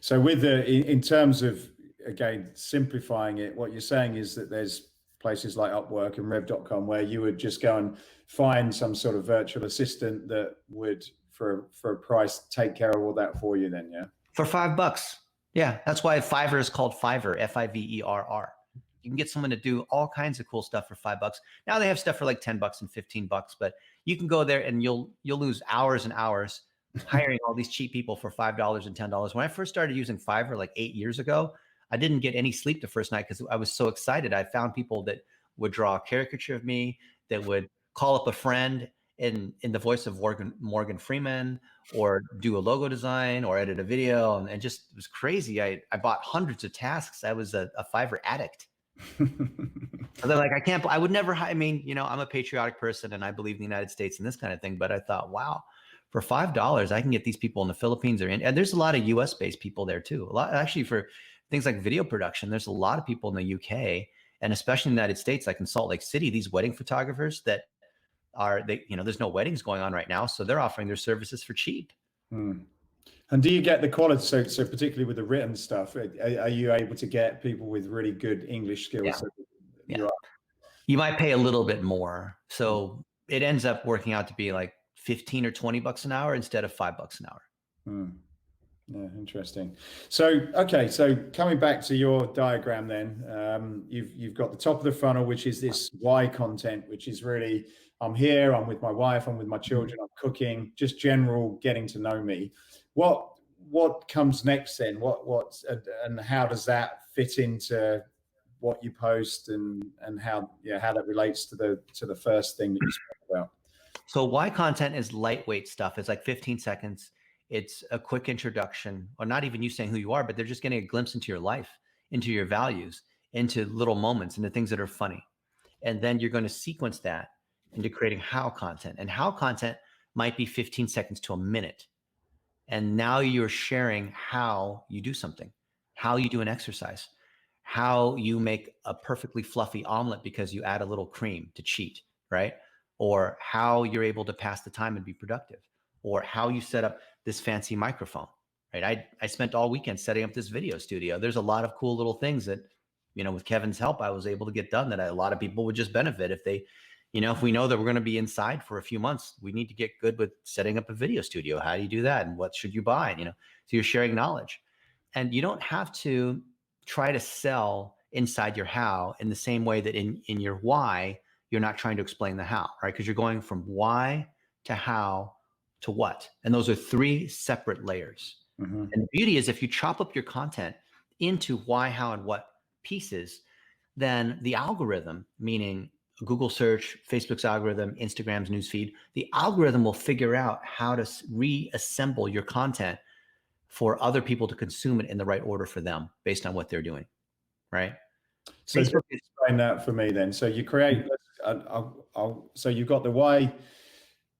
B: So with in terms of, again, simplifying it, what you're saying is that there's places like Upwork and rev.com where you would just go and find some sort of virtual assistant that would, for a price, take care of all that for you then, yeah?
A: For $5. Yeah, that's why Fiverr is called Fiverr, Fiverr. You can get someone to do all kinds of cool stuff for $5. Now they have stuff for like $10 and $15, but you can go there and you'll lose hours and hours hiring all these cheap people for $5 and $10. When I first started using Fiverr like 8 years ago, I didn't get any sleep the first night because I was so excited. I found people that would draw a caricature of me, that would call up a friend in the voice of Morgan Freeman, or do a logo design or edit a video. And just, it was crazy. I bought hundreds of tasks. I was a Fiverr addict. So they're like, I would never, I mean, you know, I'm a patriotic person and I believe in the United States and this kind of thing, but I thought, wow, for $5, I can get these people in the Philippines and there's a lot of US based people there too. A lot, actually, for things like video production, there's a lot of people in the UK and especially in the United States, like in Salt Lake City, these wedding photographers that you know, there's no weddings going on right now. So they're offering their services for cheap.
B: And do you get the quality? So particularly with the written stuff, are you able to get people with really good English skills?
A: Yeah. You might pay a little bit more. So it ends up working out to be like 15 or 20 bucks an hour instead of $5 an hour.
B: Yeah, interesting. So, okay. So coming back to your diagram then, you've got the top of the funnel, which is this why content, which is really, I'm here, I'm with my wife, I'm with my children, I'm cooking, just general getting to know me. What comes next then? And how does that fit into what you post and how that relates to the first thing that you spoke about?
A: So why content is lightweight stuff. It's like 15 seconds. It's a quick introduction, or not even you saying who you are, but they're just getting a glimpse into your life, into your values, into little moments, into things that are funny. And then you're going to sequence that into creating how content. And how content might be 15 seconds to a minute. And now you're sharing how you do something, how you do an exercise, how you make a perfectly fluffy omelet because you add a little cream to cheat, right? Or how you're able to pass the time and be productive, or how you set up this fancy microphone, right? I spent all weekend setting up this video studio. There's a lot of cool little things that, you know, with Kevin's help, I was able to get done that a lot of people would just benefit if they, you know, if we know that we're going to be inside for a few months, we need to get good with setting up a video studio. How do you do that? And what should you buy? And, you know, so you're sharing knowledge, and you don't have to try to sell inside your how in the same way that in your why, you're not trying to explain the how, right? Because you're going from why to how to what. And those are three separate layers. And the beauty is if you chop up your content into why, how, and what pieces, then the algorithm, meaning Google search, Facebook's algorithm, Instagram's newsfeed, the algorithm will figure out how to reassemble your content for other people to consume it in the right order for them based on what they're doing, right?
B: So Facebook, explain that for me then. So you create, so you've got the why,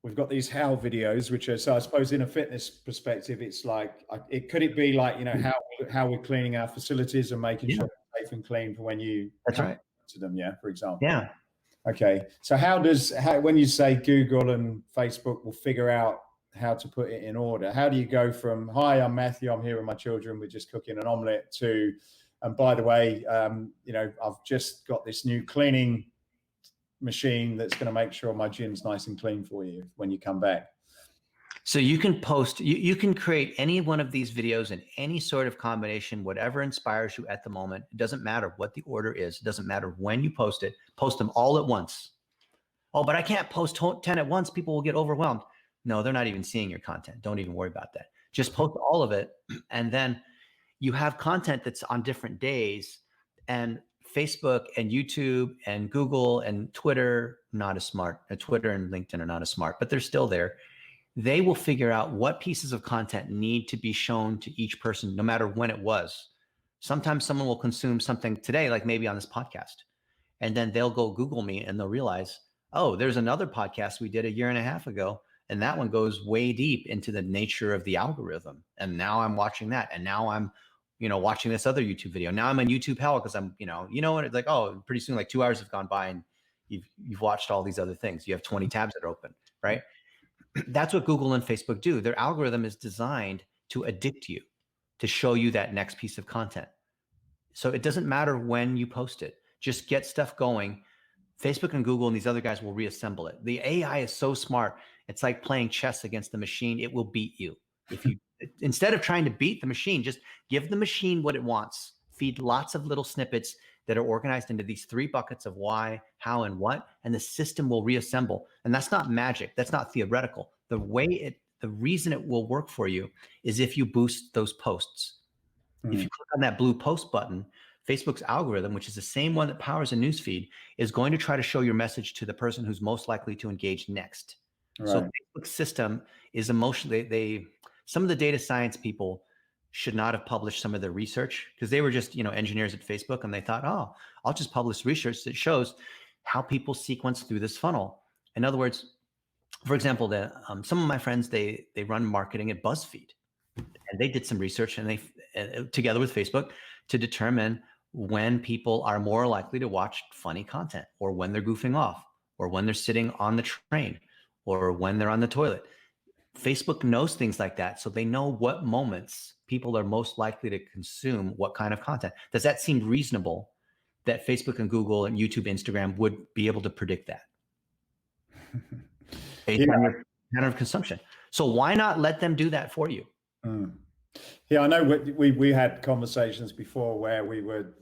B: we've got these how videos, which are, so I suppose in a fitness perspective, it's like,
A: Could
B: it be like, you know, how we're cleaning our facilities and making sure they're safe and clean for when you come to them, for example.
A: Yeah.
B: Okay. So when you say Google and Facebook will figure out how to put it in order, how do you go from, hi, I'm Matthew, I'm here with my children, we're just cooking an omelet, to, and by the way, you know, I've just got this new cleaning machine that's going to make sure my gym's nice and clean for you when you come back?
A: So you can post, you can create any one of these videos in any sort of combination, whatever inspires you at the moment. It doesn't matter what the order is. It doesn't matter when you post it. Post them all at once. Oh, but I can't post 10 at once. People will get overwhelmed. No, they're not even seeing your content. Don't even worry about that. Just post all of it. And then you have content that's on different days, and Facebook and YouTube and Google and Twitter, not as smart. Twitter and LinkedIn are not as smart, but they're still there. They will figure out what pieces of content need to be shown to each person, no matter when it was. Sometimes someone will consume something today, like maybe on this podcast, and then they'll go Google me and they'll realize, oh, there's another podcast we did a year and a half ago, and that one goes way deep into the nature of the algorithm. And now I'm watching that. And now I'm, you know, watching this other YouTube video. Now I'm in YouTube hell because I'm, you know, when it's like, oh, pretty soon, like 2 hours have gone by and you've watched all these other things. You have 20 tabs that are open, right? That's what Google and Facebook do. Their algorithm is designed to addict you, to show you that next piece of content. So it doesn't matter when you post it, just get stuff going. Facebook and Google and these other guys will reassemble it. The AI is so smart. It's like playing chess against the machine. It will beat you. If you, instead of trying to beat the machine, just give the machine what it wants. Feed lots of little snippets that are organized into these three buckets of why, how, and what, and the system will reassemble. And that's not magic. That's not theoretical. The reason it will work for you is if you boost those posts. If you click on that blue post button, Facebook's algorithm, which is the same one that powers a newsfeed, is going to try to show your message to the person who's most likely to engage next. Right. So Facebook's system is emotionally, some of the data science people should not have published some of their research because they were just, engineers at Facebook, and they thought, oh, I'll just publish research that shows how people sequence through this funnel. In other words, for example, some of my friends, they run marketing at BuzzFeed, and they did some research, and they together with Facebook, to determine when people are more likely to watch funny content, or when they're goofing off, or when they're sitting on the train, or when they're on the toilet. Facebook knows things like that, so they know what moments people are most likely to consume what kind of content. Does that seem reasonable that Facebook and Google and YouTube, Instagram would be able to predict that based on your pattern of consumption? So why not let them do that for you?
B: Yeah, I know we had conversations before where we were,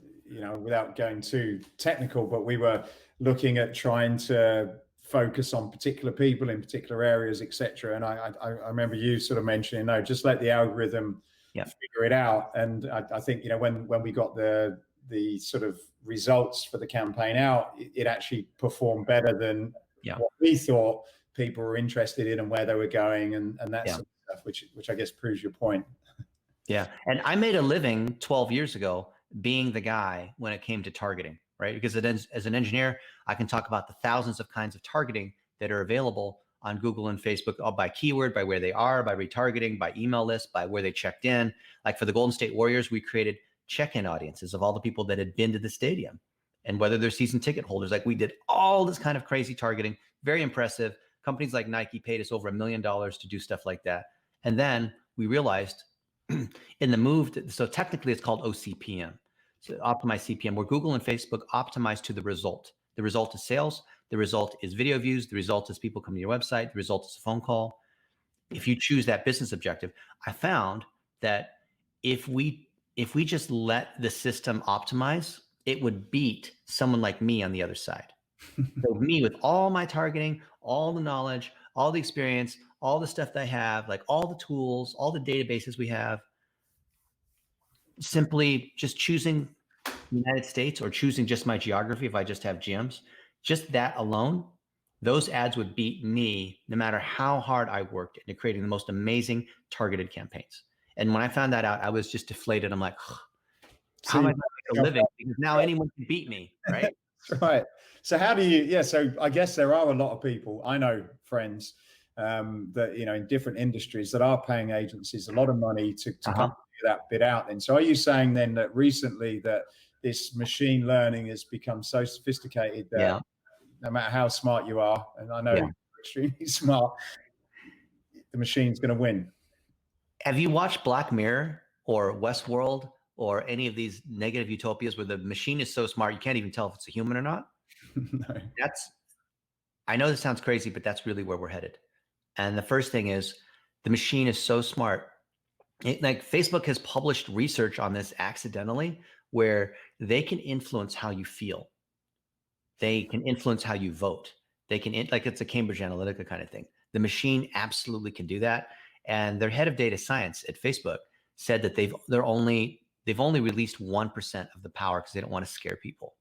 B: without going too technical, but we were looking at trying to focus on particular people in particular areas, etc. And I remember you sort of mentioning, no, just let the algorithm figure it out. And I think, when we got the sort of results for the campaign out, it actually performed better than what we thought people were interested in and where they were going, and that sort of stuff, which I guess proves your point.
A: Yeah. And I made a living 12 years ago being the guy when it came to targeting, right? Because as an engineer, I can talk about the thousands of kinds of targeting that are available on Google and Facebook, all by keyword, by where they are, by retargeting, by email list, by where they checked in. Like for the Golden State Warriors, we created check-in audiences of all the people that had been to the stadium and whether they're season ticket holders. Like we did all this kind of crazy targeting, very impressive. Companies like Nike paid us over $1 million to do stuff like that. And then we realized in the move, so technically it's called OCPM, so optimized CPM, where Google and Facebook optimize to the result. The result is sales. The result is video views. The result is people coming to your website. The result is a phone call. If you choose that business objective, I found that if we just let the system optimize, it would beat someone like me on the other side. So me with all my targeting, all the knowledge, all the experience, all the stuff that I have, like all the tools, all the databases we have, simply just choosing the United States or choosing just my geography, if I just have gems, just that alone, those ads would beat me no matter how hard I worked into creating the most amazing targeted campaigns. And when I found that out, I was just deflated. I'm like, how am I going to make a living? Because now anyone can beat me, right?
B: Right. So how do you, so I guess there are a lot of people, I know friends that, in different industries that are paying agencies a lot of money to come figure that bit out. And so are you saying then that recently that this machine learning has become so sophisticated that no matter how smart you are, and I know you're extremely smart, the machine's going to win?
A: Have you watched Black Mirror or Westworld or any of these negative utopias where the machine is so smart you can't even tell if it's a human or not?
B: No.
A: I know this sounds crazy, but that's really where we're headed. And the first thing is the machine is so smart. Like Facebook has published research on this accidentally, where they can influence how you feel. They can influence how you vote. They can, like it's a Cambridge Analytica kind of thing. The machine absolutely can do that. And their head of data science at Facebook said that they've only released 1% of the power because they don't want to scare people.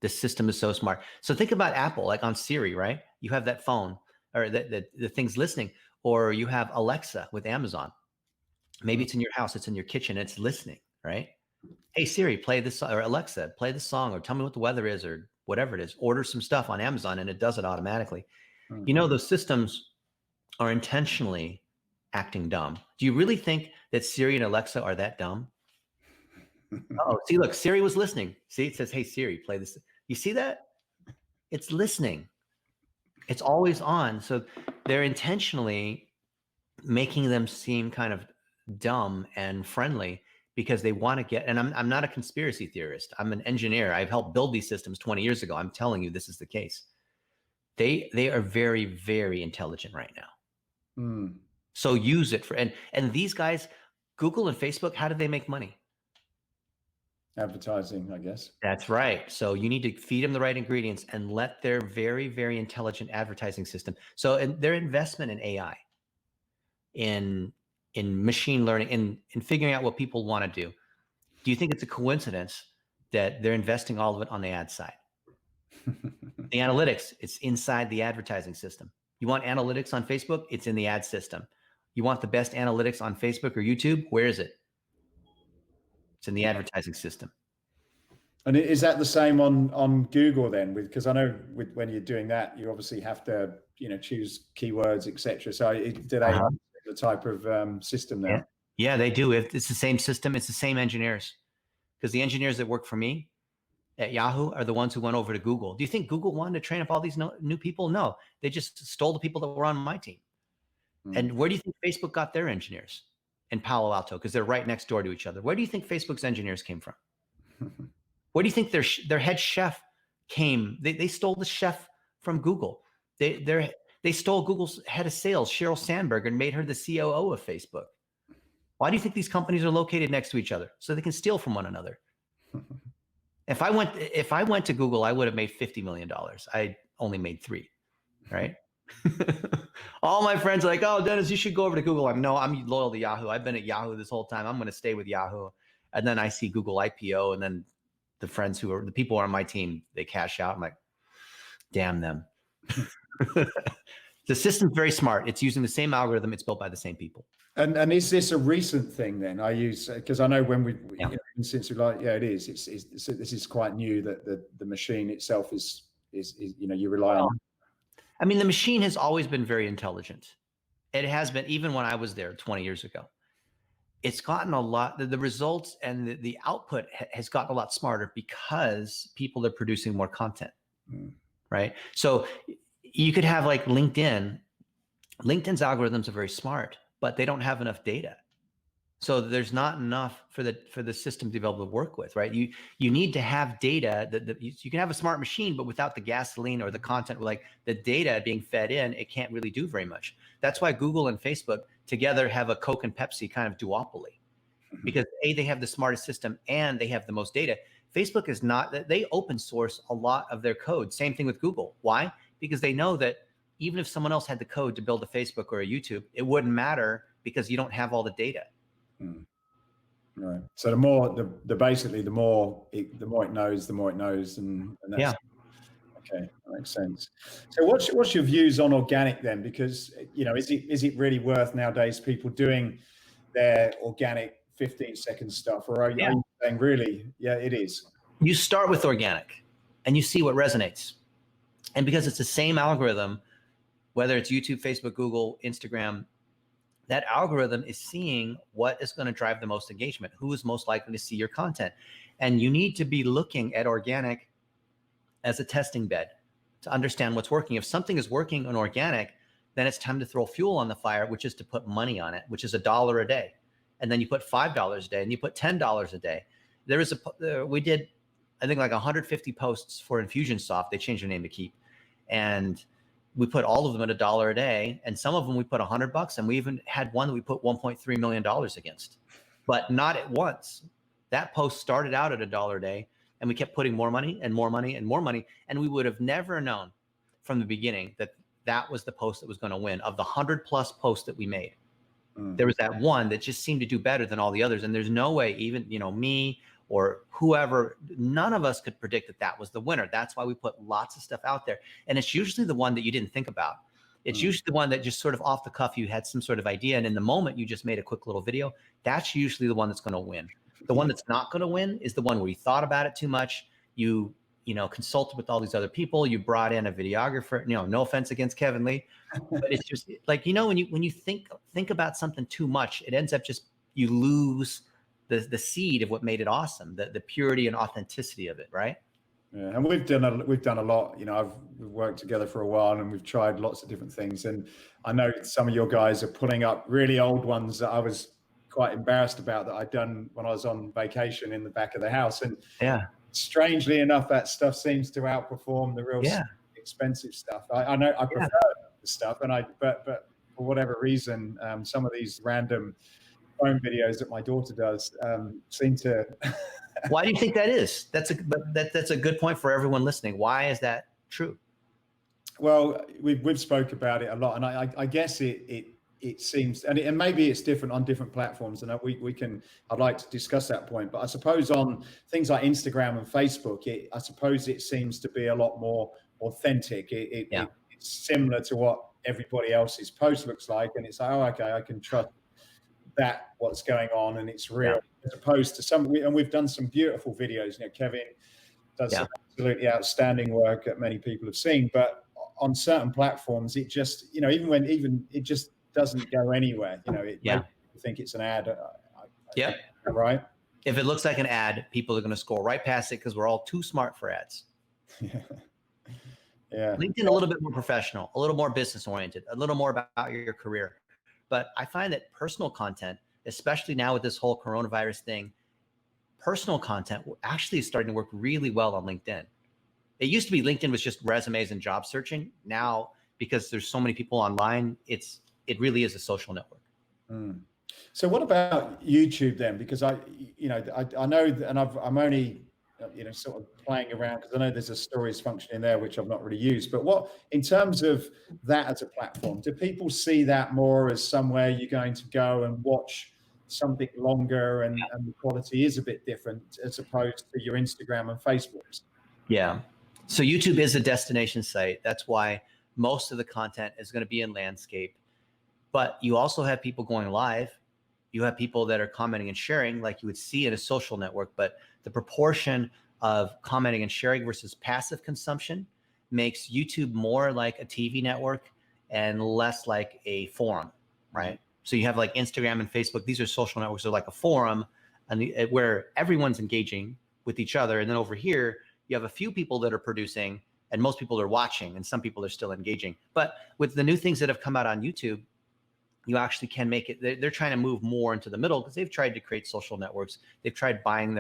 A: The system is so smart. So think about Apple, like on Siri, right? You have that phone or the thing's listening, or you have Alexa with Amazon. Maybe it's in your house, it's in your kitchen, it's listening, right? Hey Siri, play this, or Alexa, play the song, or tell me what the weather is, or whatever it is. Order some stuff on Amazon and it does it automatically. Those systems are intentionally acting dumb. Do you really think that Siri and Alexa are that dumb? Oh, see, look, Siri was listening. See, it says, hey Siri, play this. You see that? It's listening. It's always on. So they're intentionally making them seem kind of dumb and friendly because they want to get, and I'm not a conspiracy theorist. I'm an engineer. I've helped build these systems 20 years ago. I'm telling you, this is the case. They are very, very intelligent right now. So use it for, and these guys, Google and Facebook, how do they make money?
B: Advertising, I guess.
A: That's right. So you need to feed them the right ingredients and let their very, very intelligent advertising system. So their investment in AI, in machine learning, in figuring out what people want to do. Do you think it's a coincidence that they're investing all of it on the ad side. The analytics, it's inside the advertising system. You want analytics on Facebook? It's in the ad system. You want the best analytics on Facebook or YouTube? Where is it? It's in the advertising system.
B: And is that the same on Google then? Because I know when you're doing that, you obviously have to choose keywords, etc. So do they have the type of system now?
A: Yeah, they do. It's the same system. It's the same engineers, because the engineers that work for me at Yahoo are the ones who went over to Google. Do you think Google wanted to train up all these new people? No, they just stole the people that were on my team. And where do you think Facebook got their engineers? In Palo Alto, because they're right next door to each other. Where do you think Facebook's engineers came from? Where do you think their head chef came? They stole the chef from Google. They stole Google's head of sales, Sheryl Sandberg, and made her the COO of Facebook. Why do you think these companies are located next to each other? So they can steal from one another. If I went to Google, I would have made $50 million. I only made $3 million, right? All my friends are like, oh, Dennis, you should go over to Google. I'm loyal to Yahoo. I've been at Yahoo this whole time. I'm going to stay with Yahoo. And then I see Google IPO, and then the people who are on my team, they cash out. I'm like, damn them. The system's very smart. It's using the same algorithm. It's built by the same people. And
B: is this a recent thing then? Because I know when since we it is. This is quite new that the machine itself is you rely on.
A: I mean, the machine has always been very intelligent. It has been, even when I was there 20 years ago. It's gotten a lot, the results and the output has gotten a lot smarter because people are producing more content, right? So you could have like LinkedIn's algorithms are very smart, but they don't have enough data. So there's not enough for the system to be able to work with, right? You need to have data that you can have a smart machine, but without the gasoline or the content, like the data being fed in, it can't really do very much. That's why Google and Facebook together have a Coke and Pepsi kind of duopoly, because they have the smartest system and they have the most data. Facebook is not. They open source a lot of their code. Same thing with Google. Why? Because they know that even if someone else had the code to build a Facebook or a YouTube, it wouldn't matter because you don't have all the data.
B: Right. So basically the more it knows, and that's okay. That makes sense. So what's your views on organic then? Because is it really worth nowadays people doing their organic 15-second stuff, or are you saying really, it is?
A: You start with organic and you see what resonates, and because it's the same algorithm, whether it's YouTube, Facebook, Google, Instagram. That algorithm is seeing what is going to drive the most engagement, who is most likely to see your content. And you need to be looking at organic as a testing bed to understand what's working. If something is working on organic, then it's time to throw fuel on the fire, which is to put money on it, which is $1 a day. And then you put $5 a day, and you put $10 a day. We did, I think, like 150 posts for Infusionsoft. They changed their name to Keep. And we put all of them at $1 a day, and some of them we put $100, and we even had one that we put $1.3 million against, but not at once. That post started out at $1 a day, and we kept putting more money and more money and more money, and we would have never known from the beginning that was the post that was going to win. Of the 100+ posts that we made, there was that one that just seemed to do better than all the others, and there's no way, even me or whoever, none of us could predict that was the winner. That's why we put lots of stuff out there. And it's usually the one that you didn't think about. It's usually the one that just sort of off the cuff, you had some sort of idea. And in the moment you just made a quick little video. That's usually the one that's going to win. The one that's not going to win is the one where you thought about it too much. You consulted with all these other people. You brought in a videographer, no offense against Kevin Lee, but it's just like, when you think about something too much, it ends up just, you lose the seed of what made it awesome, the purity and authenticity of it, right?
B: Yeah, and we've done a lot. We've worked together for a while, and we've tried lots of different things. And I know some of your guys are putting up really old ones that I was quite embarrassed about that I'd done when I was on vacation in the back of the house. And strangely enough, that stuff seems to outperform the real expensive stuff. I know I prefer the stuff, but for whatever reason, some of these random phone videos that my daughter does seem to.
A: Why do you think that is? That's a good point for everyone listening. Why is that true?
B: Well, we've spoke about it a lot, and I guess it it seems, and maybe it's different on different platforms, and I'd like to discuss that point, but I suppose on things like Instagram and Facebook, I suppose it seems to be a lot more authentic. It's similar to what everybody else's post looks like, and it's like, oh, okay, I can trust that what's going on, and it's real, as opposed to and we've done some beautiful videos. Kevin does some absolutely outstanding work that many people have seen, but on certain platforms, it just, even it just doesn't go anywhere. It makes you think it's an ad. Right.
A: If it looks like an ad, people are going to scroll right past it because we're all too smart for ads. LinkedIn, a little bit more professional, a little more business oriented, a little more about your career. But I find that personal content, especially now with this whole coronavirus thing, personal content actually is starting to work really well on LinkedIn. It used to be LinkedIn was just resumes and job searching. Now, because there's so many people online, it really is a social network.
B: So what about YouTube then? Because I know, and I'm only sort of playing around because I know there's a stories function in there which I've not really used. But what, in terms of that as a platform, do people see that more as somewhere you're going to go and watch something longer, and the quality is a bit different as opposed to your Instagram and Facebook?
A: Yeah. So YouTube is a destination site. That's why most of the content is going to be in landscape. But you also have people going live. You have people that are commenting and sharing like you would see in a social network, but the proportion of commenting and sharing versus passive consumption makes YouTube more like a TV network and less like a forum, right? So you have like Instagram and Facebook. These are social networks. They're like a forum, and where everyone's engaging with each other. And then over here, you have a few people that are producing, and most people are watching, and some people are still engaging. But with the new things that have come out on YouTube, you actually can make it. They're trying to move more into the middle because they've tried to create social networks. They've tried buying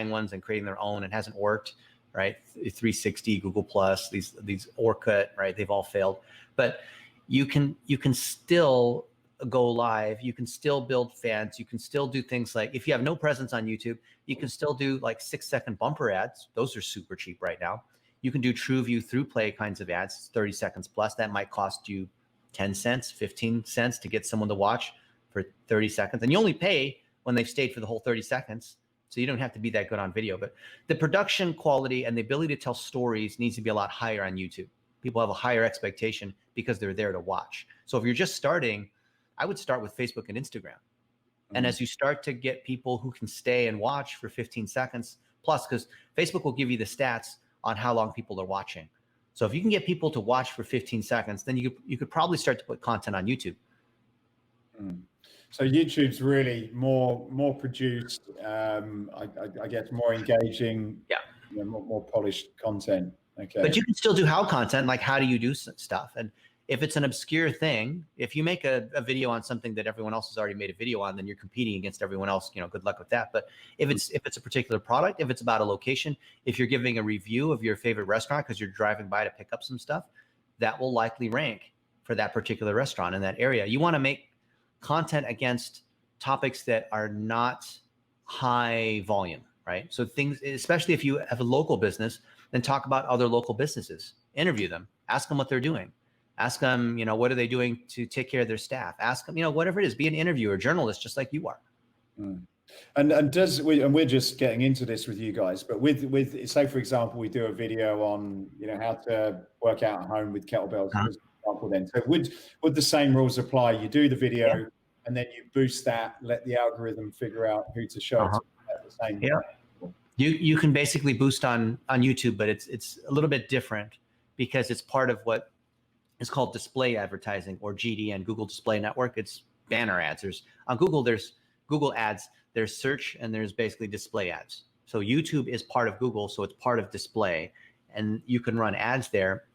A: ones and creating their own, and it hasn't worked, right? 360, Google Plus, these Orkut, right? They've all failed. But you can still go live. You can still build fans. You can still do things like, if you have no presence on YouTube, you can still do like 6-second bumper ads. Those are super cheap right now. You can do true view through play kinds of ads, 30 seconds plus. That might cost you 10 cents, 15 cents to get someone to watch for 30 seconds. And you only pay when they've stayed for the whole 30 seconds. So you don't have to be that good on video. But the production quality and the ability to tell stories needs to be a lot higher on YouTube. People have a higher expectation because they're there to watch. So if you're just starting, I would start with Facebook and Instagram. And as you start to get people who can stay and watch for 15 seconds plus, because Facebook will give you the stats on how long people are watching. So if you can get people to watch for 15 seconds, then you could probably start to put content on YouTube.
B: So YouTube's really more produced, I guess more engaging, more polished content. Okay.
A: But you can still do how content, like how do you do stuff? And if it's an obscure thing, if you make a video on something that everyone else has already made a video on, then you're competing against everyone else. Good luck with that. But if it's a particular product, if it's about a location, if you're giving a review of your favorite restaurant because you're driving by to pick up some stuff, that will likely rank for that particular restaurant in that area. You want to make content against topics that are not high volume, right? So things, especially if you have a local business, then talk about other local businesses, interview them, ask them what they're doing. Ask them, what are they doing to take care of their staff? Ask them, whatever it is, be an interviewer, journalist, just like you are.
B: And we're just getting into this with you guys, but with say, for example, we do a video on, how to work out at home with kettlebells, as an example then. So would the same rules apply? You do the video and then you boost that, let the algorithm figure out who to show it to at the same time.
A: You can basically boost on YouTube, but it's a little bit different because it's part of what is called display advertising, or GDN, Google Display Network. It's banner ads. On Google, there's Google ads, there's search, and there's basically display ads. So YouTube is part of Google, so it's part of display, and you can run ads there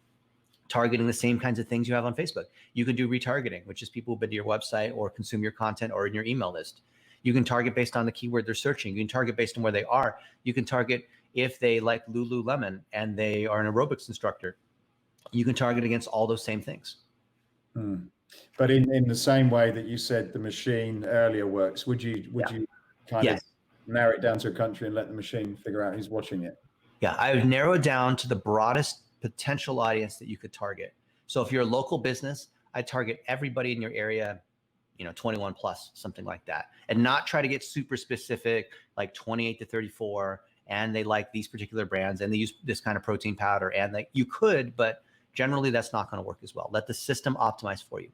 A: targeting the same kinds of things you have on Facebook. You can do retargeting, which is people who've been to your website or consume your content or in your email list. You can target based on the keyword they're searching. You can target based on where they are. You can target if they like Lululemon and they are an aerobics instructor. You can target against all those same things.
B: But in the same way that you said the machine earlier works, would you kind of narrow it down to a country and let the machine figure out who's watching it?
A: Yeah, I would narrow it down to the broadest potential audience that you could target. So if you're a local business, I target everybody in your area 21 plus, something like that, and not try to get super specific, like 28 to 34, and they like these particular brands and they use this kind of protein powder, and like you could, but generally that's not going to work as well. Let the system optimize for you.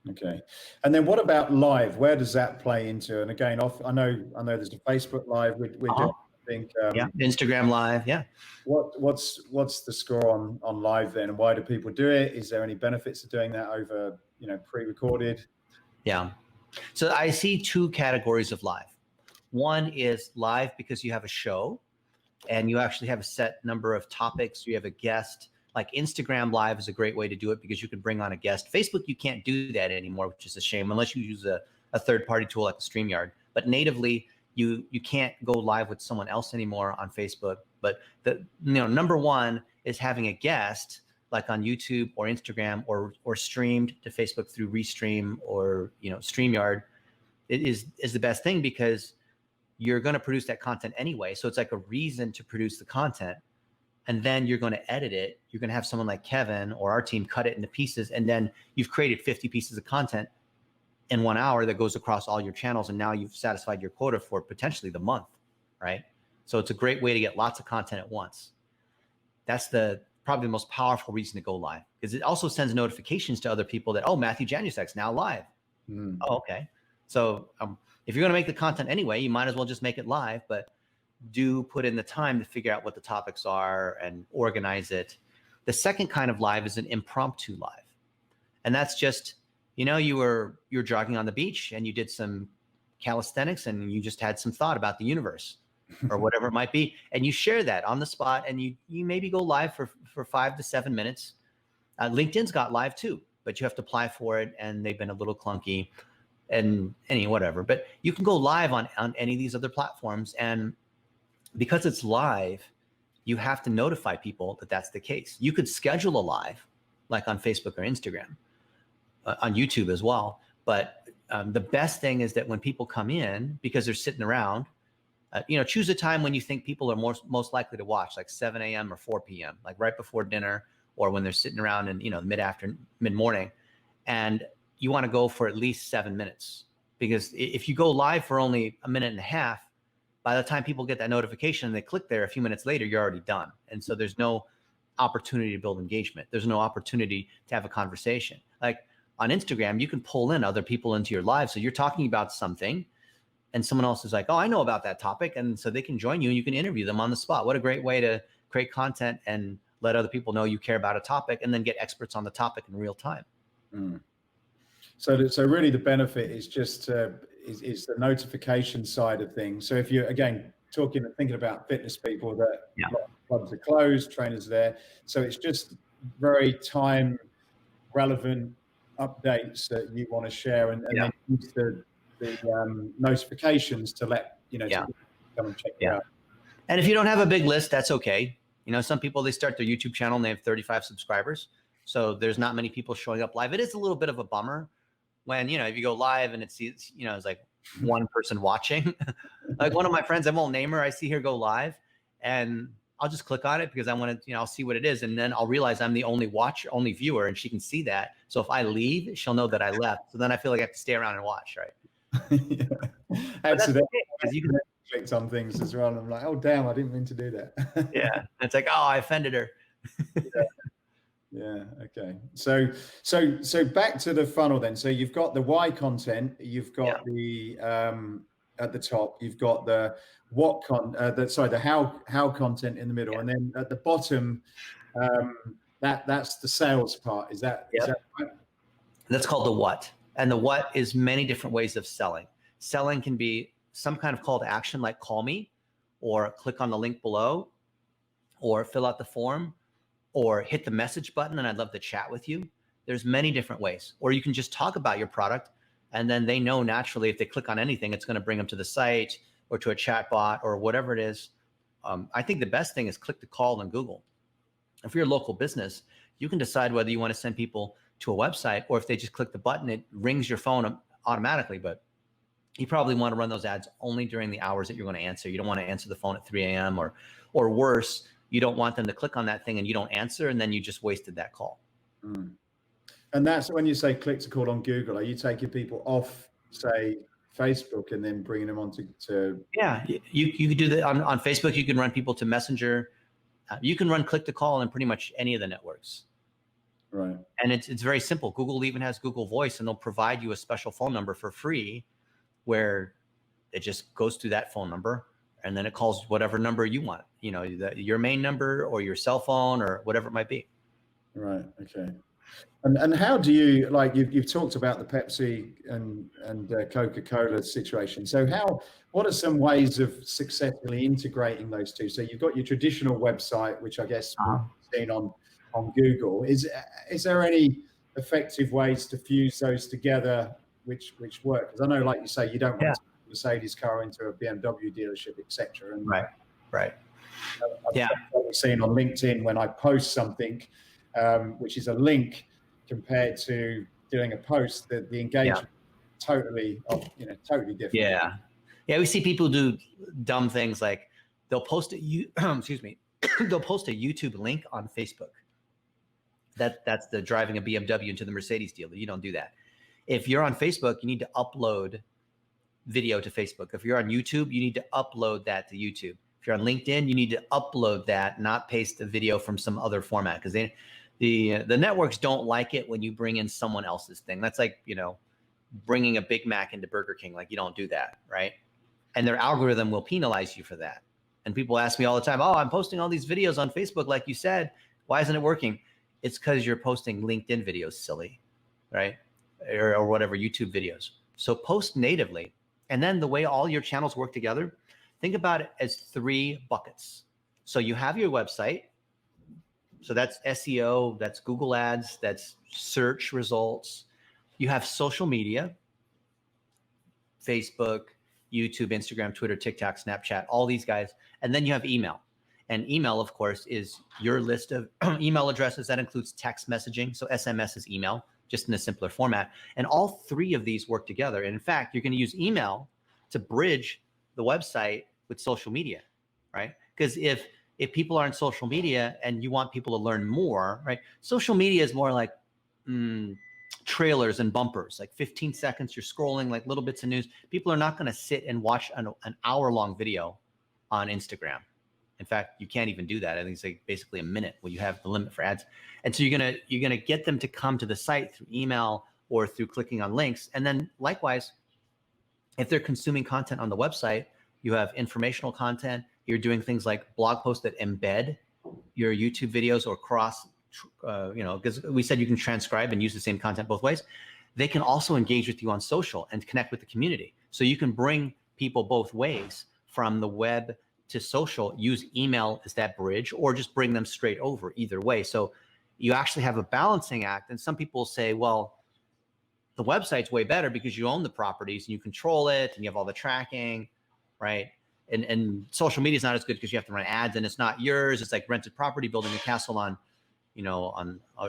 B: Okay. And then what about live? Where does that play into? And again, I know there's a Facebook Live we're doing, I think.
A: Instagram Live. Yeah.
B: What's the score on live then? And why do people do it? Is there any benefits to doing that over, pre-recorded?
A: Yeah. So I see two categories of live. One is live because you have a show and you actually have a set number of topics. You have a guest. Like Instagram Live is a great way to do it because you can bring on a guest. Facebook, you can't do that anymore, which is a shame, unless you use a third-party tool like a StreamYard. But natively, you can't go live with someone else anymore on Facebook. But the number one is having a guest, like on YouTube or Instagram or streamed to Facebook through Restream or StreamYard. It is the best thing because you're going to produce that content anyway. So it's like a reason to produce the content. And then you're going to edit it. You're going to have someone like Kevin or our team cut it into pieces. And then you've created 50 pieces of content in 1 hour that goes across all your channels. And now you've satisfied your quota for potentially the month, right? So it's a great way to get lots of content at once. That's probably the most powerful reason to go live, because it also sends notifications to other people that, oh, Matthew Janusak's now live. Oh, okay. So if you're going to make the content anyway, you might as well just make it live, but do put in the time to figure out what the topics are and organize it. The second kind of live is an impromptu live. And that's just, you're jogging on the beach and you did some calisthenics and you just had some thought about the universe or whatever it might be. And you share that on the spot and you maybe go live for 5 to 7 minutes. LinkedIn's got live too, but you have to apply for it and they've been a little clunky and whatever. But you can go live on any of these other platforms, and because it's live, you have to notify people that that's the case. You could schedule a live, like on Facebook or Instagram, on YouTube as well. But the best thing is that when people come in, because they're sitting around, choose a time when you think people are most likely to watch, like 7 a.m. or 4 p.m., like right before dinner, or when they're sitting around in mid-morning, and you want to go for at least 7 minutes. Because if you go live for only a minute and a half, by the time people get that notification and they click there a few minutes later, you're already done. And so there's no opportunity to build engagement. There's no opportunity to have a conversation. Like on Instagram, you can pull in other people into your live. So you're talking about something and someone else is like, oh, I know about that topic. And so they can join you and you can interview them on the spot. What a great way to create content and let other people know you care about a topic and then get experts on the topic in real time.
B: So really the benefit is just is the notification side of things. So if you're, again, thinking about fitness people that clubs are closed, trainers are there. So it's just very time relevant updates that you want to share and then use the notifications to let, to come and check it out.
A: And if you don't have a big list, that's okay. Some people, they start their YouTube channel and they have 35 subscribers. So there's not many people showing up live. It is a little bit of a bummer when, if you go live and it's like one person watching. Like one of my friends, I won't name her, I see her go live and I'll just click on it because I want to, I'll see what it is. And then I'll realize I'm the only viewer and she can see that. So if I leave, she'll know that I left. So then I feel like I have to stay around and watch, right?
B: Accidentally, you can click on things as well. And I'm like, oh, damn, I didn't mean to do that.
A: Yeah. It's like, oh, I offended her.
B: Yeah. Okay. So back to the funnel then. So you've got the why content, you've got the at the top, you've got the the how content in the middle, and then at the bottom, that's the sales part. Is that right?
A: That's called the what. And the what is many different ways of selling. Selling can be some kind of call to action, like call me, or click on the link below, or fill out the form, or hit the message button and I'd love to chat with you. There's many different ways. Or you can just talk about your product and then they know naturally if they click on anything, it's going to bring them to the site or to a chat bot or whatever it is. I think the best thing is click the call on Google. If you're a local business, you can decide whether you want to send people to a website or if they just click the button, it rings your phone automatically. But you probably want to run those ads only during the hours that you're going to answer. You don't want to answer the phone at 3 a.m. or worse, you don't want them to click on that thing and you don't answer and then you just wasted that call.
B: And that's when you say click to call on Google, are you taking people off, say, Facebook and then bringing them onto
A: Yeah, you could do that on Facebook. You can run people to Messenger. You can run click to call in pretty much any of the networks.
B: Right.
A: And it's very simple. Google even has Google Voice, and they'll provide you a special phone number for free where it just goes through that phone number, and then it calls whatever number you want, your main number or your cell phone or whatever it might be.
B: Right. Okay. And how do you, like, you've talked about the Pepsi and Coca-Cola situation. So what are some ways of successfully integrating those two? So you've got your traditional website, which I guess we've seen on Google. Is there any effective ways to fuse those together which work? Because I know, like you say, you don't want to take a Mercedes car into a BMW dealership, etc.
A: Right.
B: I've seen on LinkedIn when I post something, which is a link, compared to doing a post, the engagement totally different.
A: Yeah. We see people do dumb things like they'll post excuse me, they'll post a YouTube link on Facebook. That's the driving a BMW into the Mercedes dealer. You don't do that. If you're on Facebook, you need to upload video to Facebook. If you're on YouTube, you need to upload that to YouTube. If you're on LinkedIn, you need to upload that, not paste the video from some other format, because the networks don't like it when you bring in someone else's thing. That's like, bringing a Big Mac into Burger King. Like, you don't do that, right? And their algorithm will penalize you for that. And people ask me all the time, I'm posting all these videos on Facebook, like you said, why isn't it working? It's because you're posting LinkedIn videos, silly, right? Or whatever, YouTube videos. So post natively. And then the way all your channels work together, think about it as 3 buckets. So you have your website. So that's SEO, that's Google Ads, that's search results. You have social media, Facebook, YouTube, Instagram, Twitter, TikTok, Snapchat, all these guys. And then you have email. And email, of course, is your list of email addresses. That includes text messaging. So SMS is email, just in a simpler format. And all 3 of these work together. And in fact, you're going to use email to bridge the website with social media, right? Because if people are on social media and you want people to learn more, right? Social media is more like trailers and bumpers, like 15 seconds, you're scrolling like little bits of news. People are not going to sit and watch an hour-long video on Instagram. In fact, you can't even do that. I think it's like basically a minute when you have the limit for ads. And so you're gonna get them to come to the site through email or through clicking on links. And then likewise, if they're consuming content on the website, you have informational content. You're doing things like blog posts that embed your YouTube videos or cross, because we said you can transcribe and use the same content both ways. They can also engage with you on social and connect with the community. So you can bring people both ways, from the web to social. Use email as that bridge, or just bring them straight over, either way. So you actually have a balancing act. And some people say, well, the website's way better because you own the properties and you control it and you have all the tracking, right? And social media is not as good because you have to run ads and it's not yours. It's like rented property, building a castle on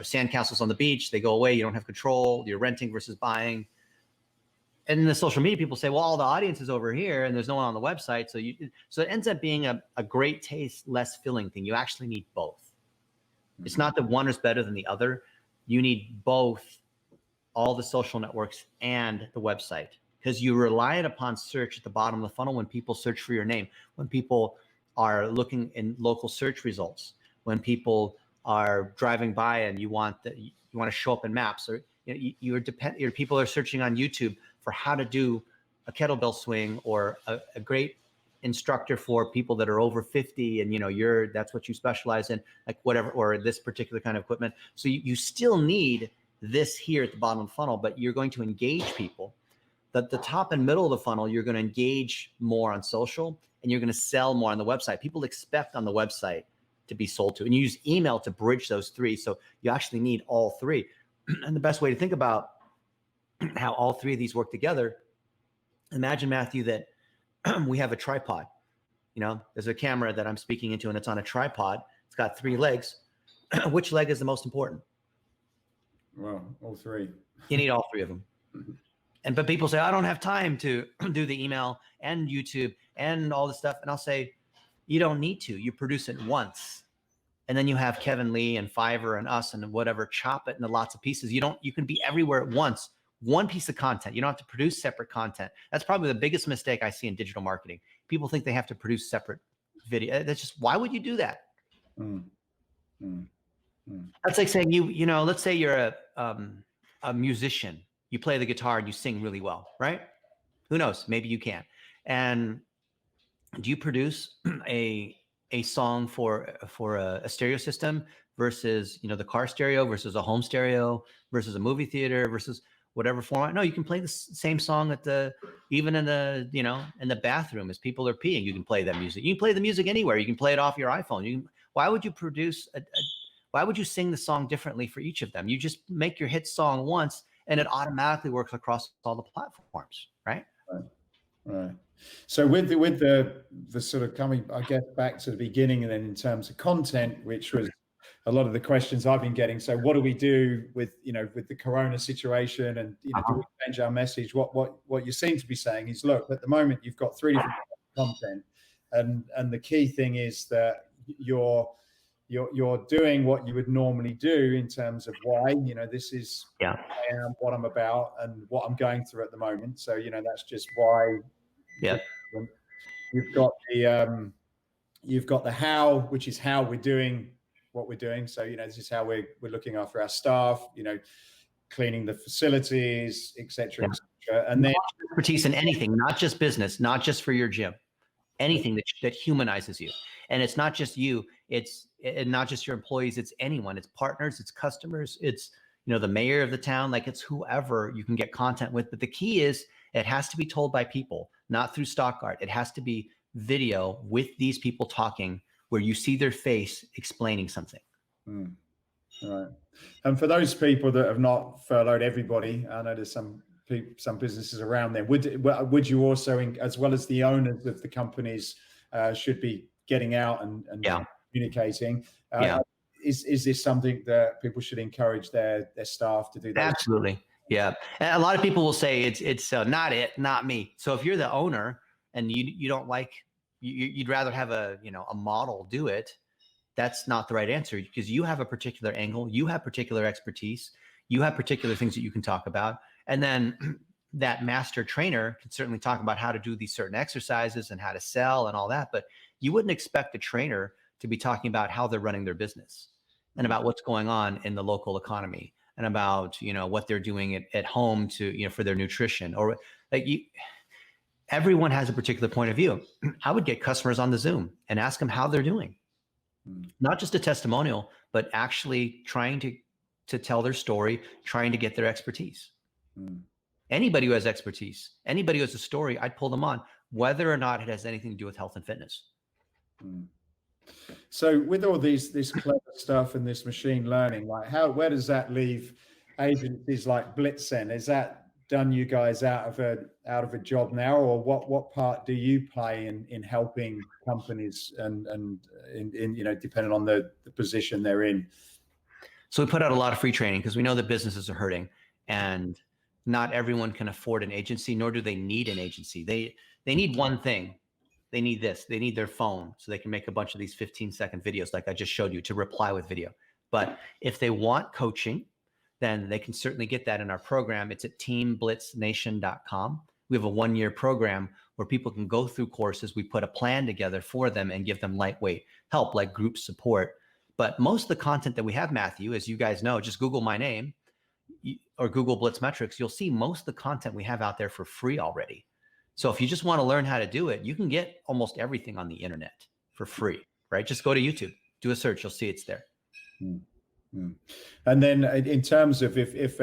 A: sand castles on the beach. They go away. You don't have control. You're renting versus buying. And then the social media people say, well, all the audience is over here and there's no one on the website. So it ends up being a great taste, less filling thing. You actually need both. Mm-hmm. It's not that one is better than the other. You need both, all the social networks and the website, because you rely upon search at the bottom of the funnel when people search for your name, when people are looking in local search results, when people are driving by and you want to show up in maps, or your people are searching on YouTube for how to do a kettlebell swing, or a great instructor for people that are over 50 and that's what you specialize in, like whatever, or this particular kind of equipment. So you still need this here at the bottom of the funnel, but you're going to engage people. The top and middle of the funnel, you're going to engage more on social, and you're going to sell more on the website. People expect on the website to be sold to, and you use email to bridge those 3. So you actually need all 3. And the best way to think about how all 3 of these work together, imagine, Matthew, that we have a tripod. There's a camera that I'm speaking into and it's on a tripod. It's got 3 legs. Which leg is the most important?
B: Well, all 3.
A: You need all 3 of them. But people say, I don't have time to do the email and YouTube and all this stuff. And I'll say, you don't need to. You produce it once and then you have Kevin Lee and Fiverr and us and whatever, chop it into lots of pieces. You can be everywhere at once. One piece of content. You don't have to produce separate content. That's probably the biggest mistake I see in digital marketing. People think they have to produce separate video. That's just, why would you do that? That's like saying let's say you're a musician. You play the guitar and you sing really well, right? Who knows? Maybe you can. And do you produce a song for a stereo system versus the car stereo versus a home stereo versus a movie theater versus whatever format? No, you can play the same song even in the bathroom as people are peeing. You can play that music. You can play the music anywhere. You can play it off your iPhone. Why would you produce why would you sing the song differently for each of them? You just make your hit song once and it automatically works across all the platforms, right?
B: Right. So with the sort of coming, I guess, back to the beginning, and then in terms of content, which was a lot of the questions I've been getting. So what do we do with the Corona situation, and do we change our message? What you seem to be saying is, look, at the moment you've got 3 different content, and the key thing is that you're doing what you would normally do in terms of why, this is who I am, what I'm about, and what I'm going through at the moment. So, that's just why. Yeah. You've got the how, which is how we're doing what we're doing. So, this is how we're looking after our staff, cleaning the facilities, et cetera, et cetera. And then
A: expertise in anything, not just business, not just for your gym, anything that humanizes you. And it's not just you, it's not just your employees, it's anyone, it's partners, it's customers, it's, the mayor of the town, like it's whoever you can get content with. But the key is it has to be told by people, not through stock art. It has to be video with these people talking where you see their face explaining something.
B: Right. And for those people that have not furloughed everybody, I know there's some businesses around there. Would you also, as well as the owners of the companies, should be getting out and communicating? Is this something that people should encourage their staff to do? That?
A: Absolutely. Yeah. And a lot of people will say it's not me. So if you're the owner and you don't like, you'd rather have a model do it, that's not the right answer, because you have a particular angle, you have particular expertise, you have particular things that you can talk about. And then that master trainer can certainly talk about how to do these certain exercises and how to sell and all that. But you wouldn't expect a trainer to be talking about how they're running their business and about what's going on in the local economy and about, what they're doing at home to, for their nutrition, or everyone has a particular point of view. I would get customers on the Zoom and ask them how they're doing, not just a testimonial, but actually trying to tell their story, trying to get their expertise. Anybody who has expertise, anybody who has a story, I'd pull them on, whether or not it has anything to do with health and fitness.
B: So with all this clever stuff and this machine learning, where does that leave agencies like BlitzMetrics? Is that done you guys out of a job now, or what part do you play in helping companies and in depending on the position they're in?
A: So we put out a lot of free training because we know that businesses are hurting, and not everyone can afford an agency, nor do they need an agency. They need one thing. They need this. They need their phone so they can make a bunch of these 15-second videos like I just showed you to reply with video. But if they want coaching, then they can certainly get that in our program. It's at teamblitznation.com. We have a 1-year program where people can go through courses. We put a plan together for them and give them lightweight help, like group support. But most of the content that we have, Matthew, as you guys know, just Google my name or Google BlitzMetrics, you'll see most of the content we have out there for free already. So if you just want to learn how to do it, you can get almost everything on the internet for free, right? Just go to YouTube, do a search, you'll see it's there.
B: And then in terms of if it's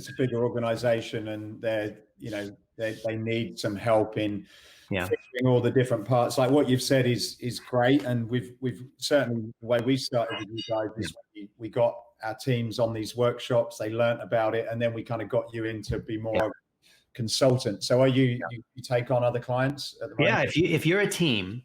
B: a bigger organization and they need some help in fixing all the different parts, like what you've said is great. And we've certainly, the way we started with you guys is we got our teams on these workshops, they learned about it, and then we kind of got you in to be more consultant. So are you take on other clients at the moment?
A: Yeah, if you're a team,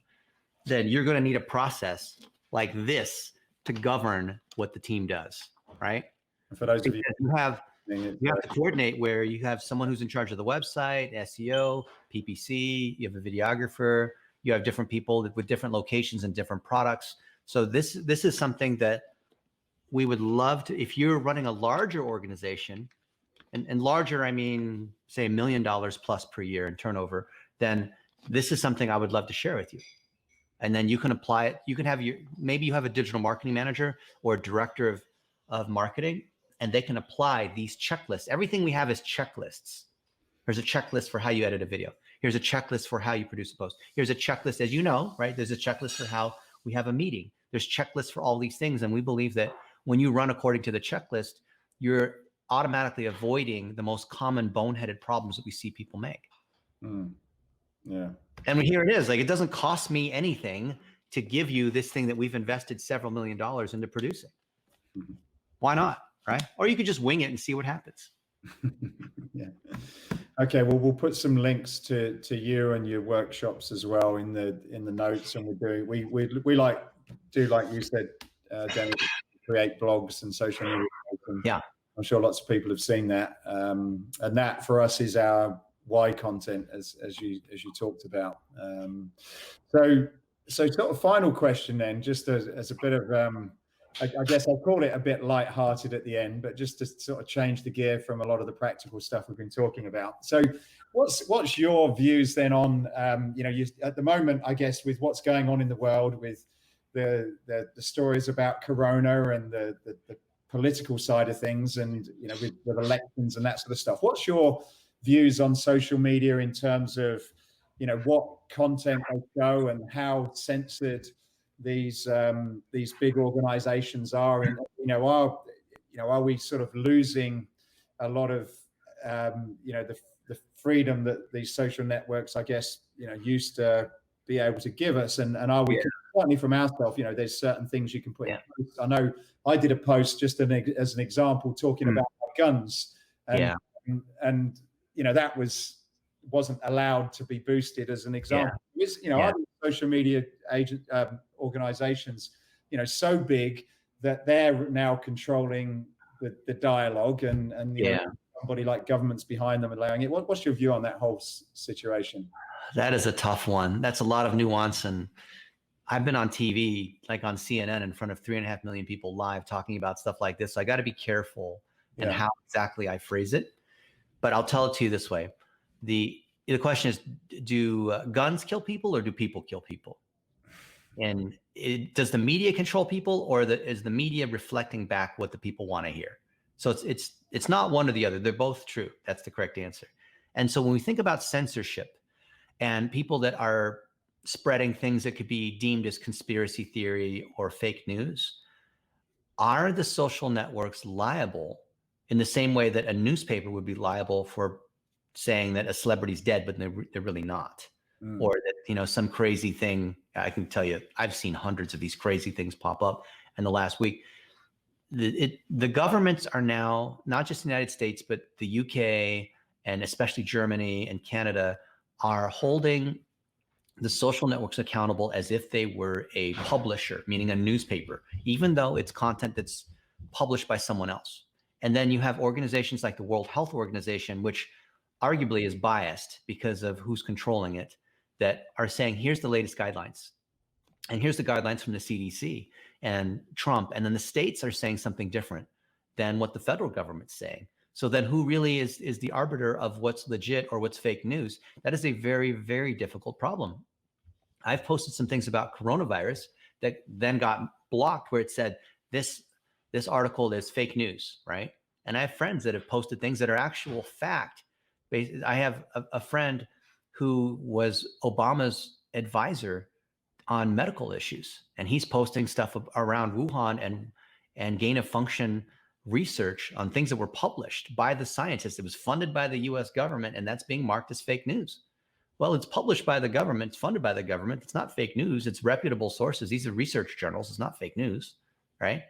A: then you're going to need a process like this to govern what the team does, right?
B: And for those of you
A: you have to coordinate where you have someone who's in charge of the website, SEO, PPC, you have a videographer, you have different people with different locations and different products. So this is something that we would love to, if you're running a larger organization, and larger, I mean, say $1 million plus per year in turnover, then this is something I would love to share with you. And then you can apply it. You can have maybe you have a digital marketing manager or a director of marketing, and they can apply these checklists. Everything we have is checklists. There's a checklist for how you edit a video. Here's a checklist for how you produce a post. Here's a checklist, as you know, right? There's a checklist for how we have a meeting. There's checklists for all these things. And we believe that when you run according to the checklist, you're automatically avoiding the most common boneheaded problems that we see people make.
B: Yeah.
A: And here it is. Like, it doesn't cost me anything to give you this thing that we've invested several $1 million into producing. Why not? Right? Or you could just wing it and see what happens.
B: Yeah. Okay. Well, we'll put some links to you and your workshops as well in the notes. And we like you said, Danny, create blogs and social media.
A: Yeah.
B: I'm sure lots of people have seen that. And that for us is our why content, as you talked about. So sort of final question then, just as a bit of, I guess I'll call it a bit lighthearted at the end, but just to sort of change the gear from a lot of the practical stuff we've been talking about. So what's your views then on, at the moment, I guess, with what's going on in the world with the stories about Corona and the political side of things, and with elections and that sort of stuff. What's your views on social media in terms of what content they show and how censored these big organizations are? And are we sort of losing a lot of the freedom that these social networks, I guess, used to be able to give us? And are we certainly from ourselves, there's certain things you can put in place. I know I did a post just as an example talking about guns, and that wasn't allowed to be boosted as an example. Other social media organizations, so big that they're now controlling the dialogue, and somebody like governments behind them allowing it. What's your view on that whole situation?
A: That is a tough one. That's a lot of nuance. And I've been on TV, like on CNN, in front of 3.5 million people live talking about stuff like this. So I got to be careful in how exactly I phrase it. But I'll tell it to you this way. The question is, do guns kill people or do people kill people? And does the media control people, or is the media reflecting back what the people want to hear? So it's not one or the other. They're both true. That's the correct answer. And so when we think about censorship and people that are spreading things that could be deemed as conspiracy theory or fake news, are the social networks liable in the same way that a newspaper would be liable for saying that a celebrity's dead, but they're really not? Or that, some crazy thing? I can tell you, I've seen hundreds of these crazy things pop up in the last week. The governments are now, not just the United States, but the UK and especially Germany and Canada, are holding the social networks accountable as if they were a publisher, meaning a newspaper, even though it's content that's published by someone else. And then you have organizations like the World Health Organization, which arguably is biased because of who's controlling it, that are saying, here's the latest guidelines. And here's the guidelines from the CDC and Trump. And then the states are saying something different than what the federal government's saying. So then who really is the arbiter of what's legit or what's fake news? That is a very, very difficult problem. I've posted some things about coronavirus that then got blocked, where it said this article is fake news, right? And I have friends that have posted things that are actual fact. I have a friend who was Obama's advisor on medical issues, and he's posting stuff around Wuhan and gain of function research on things that were published by the scientists. It was funded by the US government, and that's being marked as fake news. Well, it's published by the government, it's funded by the government. It's not fake news. It's reputable sources. These are research journals. It's not fake news, right?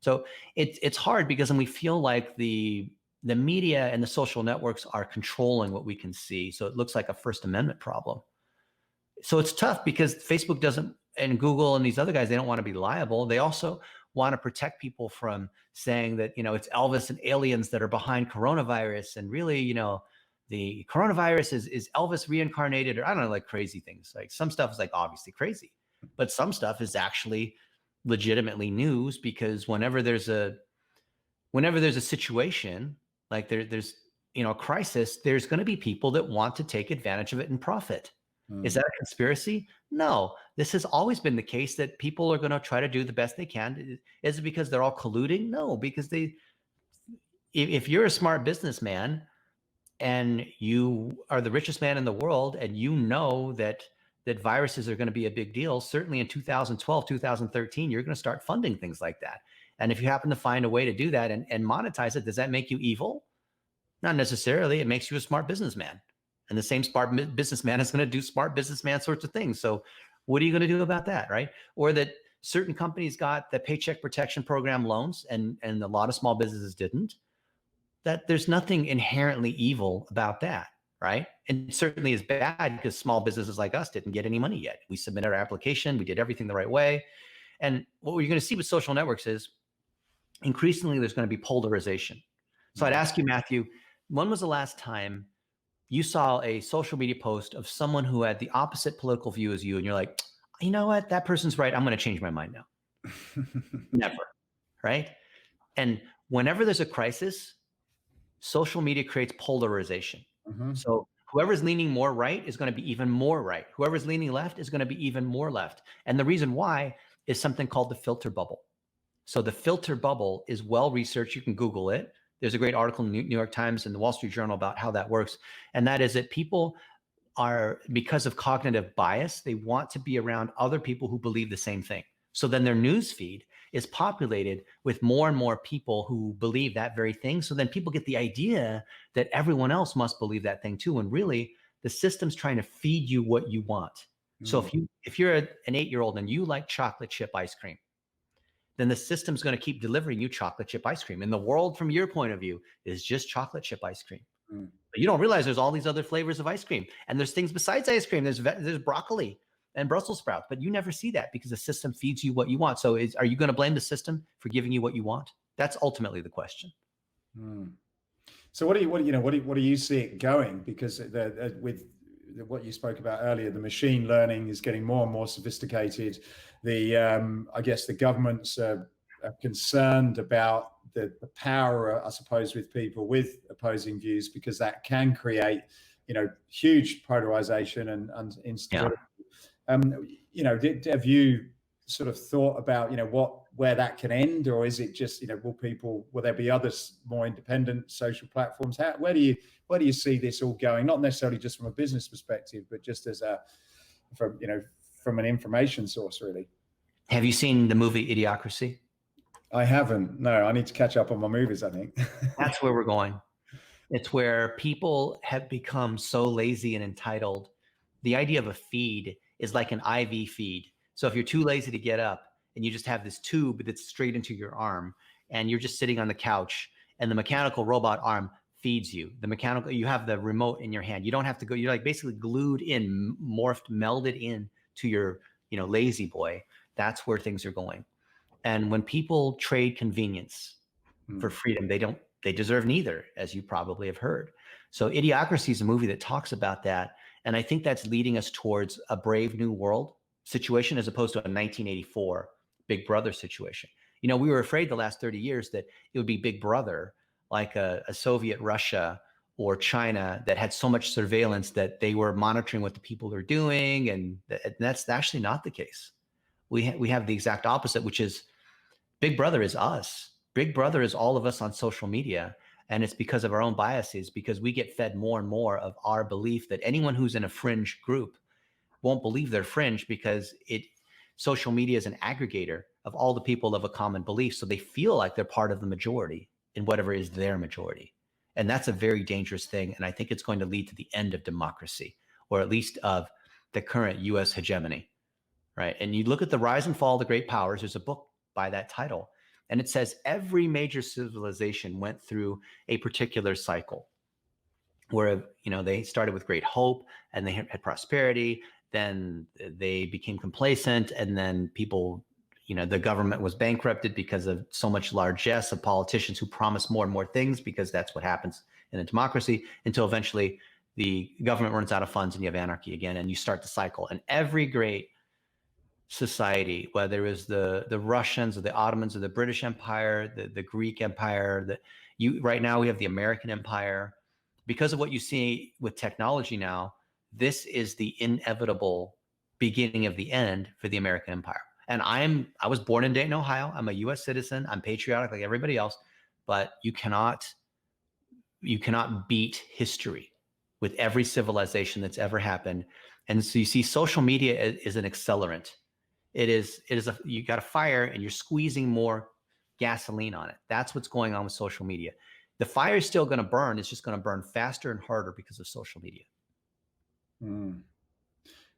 A: So it's hard because then we feel like the media and the social networks are controlling what we can see. So it looks like a First Amendment problem. So it's tough because Facebook doesn't, and Google and these other guys, they don't want to be liable. They also want to protect people from saying that, it's Elvis and aliens that are behind coronavirus. And really, the coronavirus is Elvis reincarnated, or I don't know, like crazy things. Like some stuff is like obviously crazy, but some stuff is actually legitimately news, because whenever there's a situation like there's a crisis, there's going to be people that want to take advantage of it and profit. Is that a conspiracy? No, this has always been the case, that people are going to try to do the best they can. Is it because they're all colluding? No, because if you're a smart businessman and you are the richest man in the world, and you know that viruses are going to be a big deal, certainly in 2012, 2013, you're going to start funding things like that. And if you happen to find a way to do that and monetize it, does that make you evil? Not necessarily. It makes you a smart businessman. And the same smart businessman is going to do smart businessman sorts of things. So what are you going to do about that, right? Or that certain companies got the Paycheck Protection Program loans and a lot of small businesses didn't. That there's nothing inherently evil about that, right? And it certainly is bad because small businesses like us didn't get any money yet. We submitted our application. We did everything the right way. And what we're going to see with social networks is increasingly there's going to be polarization. So I'd ask you, Matthew, when was the last time you saw a social media post of someone who had the opposite political view as you, and you're like, you know what, that person's right, I'm going to change my mind now? Never, right? And whenever there's a crisis, social media creates polarization. So whoever's leaning more right is going to be even more right. Whoever's leaning left is going to be even more left. And the reason why is something called the filter bubble. So the filter bubble is well researched. You can Google it. There's a great article in the New York Times and the Wall Street Journal about how that works. And that is that people are, because of cognitive bias, they want to be around other people who believe the same thing. So then their news feed is populated with more and more people who believe that very thing. So then people get the idea that everyone else must believe that thing too. And really, the system's trying to feed you what you want. So if you're an 8-year-old and you like chocolate chip ice cream, then the system's going to keep delivering you chocolate chip ice cream. And the world, from your point of view, is just chocolate chip ice cream. But you don't realize there's all these other flavors of ice cream. And there's things besides ice cream. There's broccoli and Brussels sprouts. But you never see that because the system feeds you what you want. So are you going to blame the system for giving you what you want? That's ultimately the question.
B: So what do you see it going? Because with what you spoke about earlier, the machine learning is getting more and more sophisticated. I guess the governments are concerned about the power, I suppose, with people with opposing views, because that can create, huge polarization and instability. Have you sort of thought about, where that can end, or is it just, will there be others more independent social platforms? Where do you see this all going? Not necessarily just from a business perspective, but just as from an information source, really.
A: Have you seen the movie Idiocracy?
B: I haven't. No, I need to catch up on my movies, I think.
A: That's where we're going. It's where people have become so lazy and entitled. The idea of a feed is like an IV feed. So if you're too lazy to get up and you just have this tube that's straight into your arm and you're just sitting on the couch and the mechanical robot arm feeds you, you have the remote in your hand. You don't have to go, you're like basically glued in, melded in to your, lazy boy. That's where things are going. And when people trade convenience for freedom, they deserve neither, as you probably have heard. So Idiocracy is a movie that talks about that. And I think that's leading us towards a Brave New World situation as opposed to a 1984 Big Brother situation. We were afraid the last 30 years that it would be Big Brother, like a Soviet Russia or China that had so much surveillance that they were monitoring what the people are doing. And that's actually not the case. We have the exact opposite, which is Big Brother is us. Big Brother is all of us on social media. And it's because of our own biases, because we get fed more and more of our belief that anyone who's in a fringe group won't believe they're fringe, because social media is an aggregator of all the people of a common belief. So they feel like they're part of the majority in whatever is their majority. And that's a very dangerous thing. And I think it's going to lead to the end of democracy, or at least of the current US hegemony, right? And you look at the rise and fall of the great powers. There's a book by that title. And it says every major civilization went through a particular cycle where, they started with great hope and they had prosperity. Then they became complacent. And then people, the government was bankrupted because of so much largesse of politicians who promise more and more things, because that's what happens in a democracy, until eventually the government runs out of funds and you have anarchy again, and you start the cycle. And every great society, whether it was the Russians or the Ottomans or the British Empire, the Greek Empire, right now we have the American Empire. Because of what you see with technology now, this is the inevitable beginning of the end for the American Empire. And I was born in Dayton, Ohio. I'm a US citizen. I'm patriotic like everybody else, but you cannot beat history with every civilization that's ever happened. And so you see social media is an accelerant. You got a fire and you're squeezing more gasoline on it. That's what's going on with social media. The fire is still going to burn. It's just going to burn faster and harder because of social media.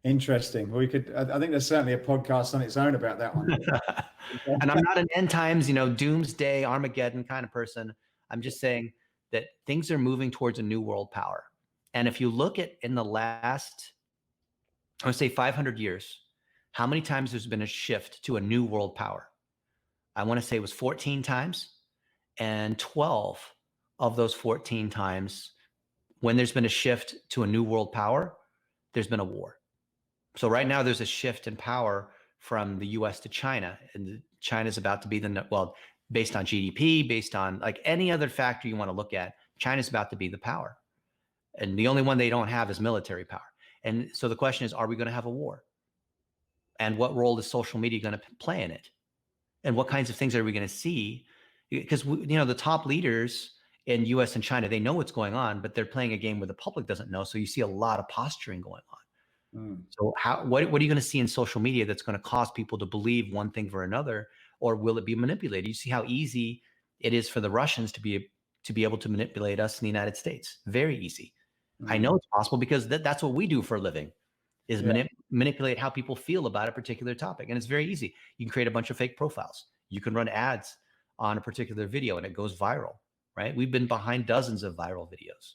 B: Interesting. Well, I think there's certainly a podcast on its own about that one.
A: And I'm not an end times, doomsday, Armageddon kind of person. I'm just saying that things are moving towards a new world power. And if you look at in the last, I would say 500 years, how many times there's been a shift to a new world power? I want to say it was 14 times, and 12 of those 14 times, when there's been a shift to a new world power, there's been a war. So right now there's a shift in power from the US to China, and China's about to be based on GDP, based on like any other factor you want to look at, China's about to be the power. And the only one they don't have is military power. And so the question is, are we going to have a war? And what role is social media going to play in it? And what kinds of things are we going to see? Because the top leaders in US and China, they know what's going on, but they're playing a game where the public doesn't know. So you see a lot of posturing going on. So what are you going to see in social media that's going to cause people to believe one thing for another, or will it be manipulated? You see how easy it is for the Russians to be able to manipulate us in the United States. Very easy. I know it's possible because that's what we do for a living, is manipulate how people feel about a particular topic. And it's very easy. You can create a bunch of fake profiles. You can run ads on a particular video and it goes viral, right? We've been behind dozens of viral videos.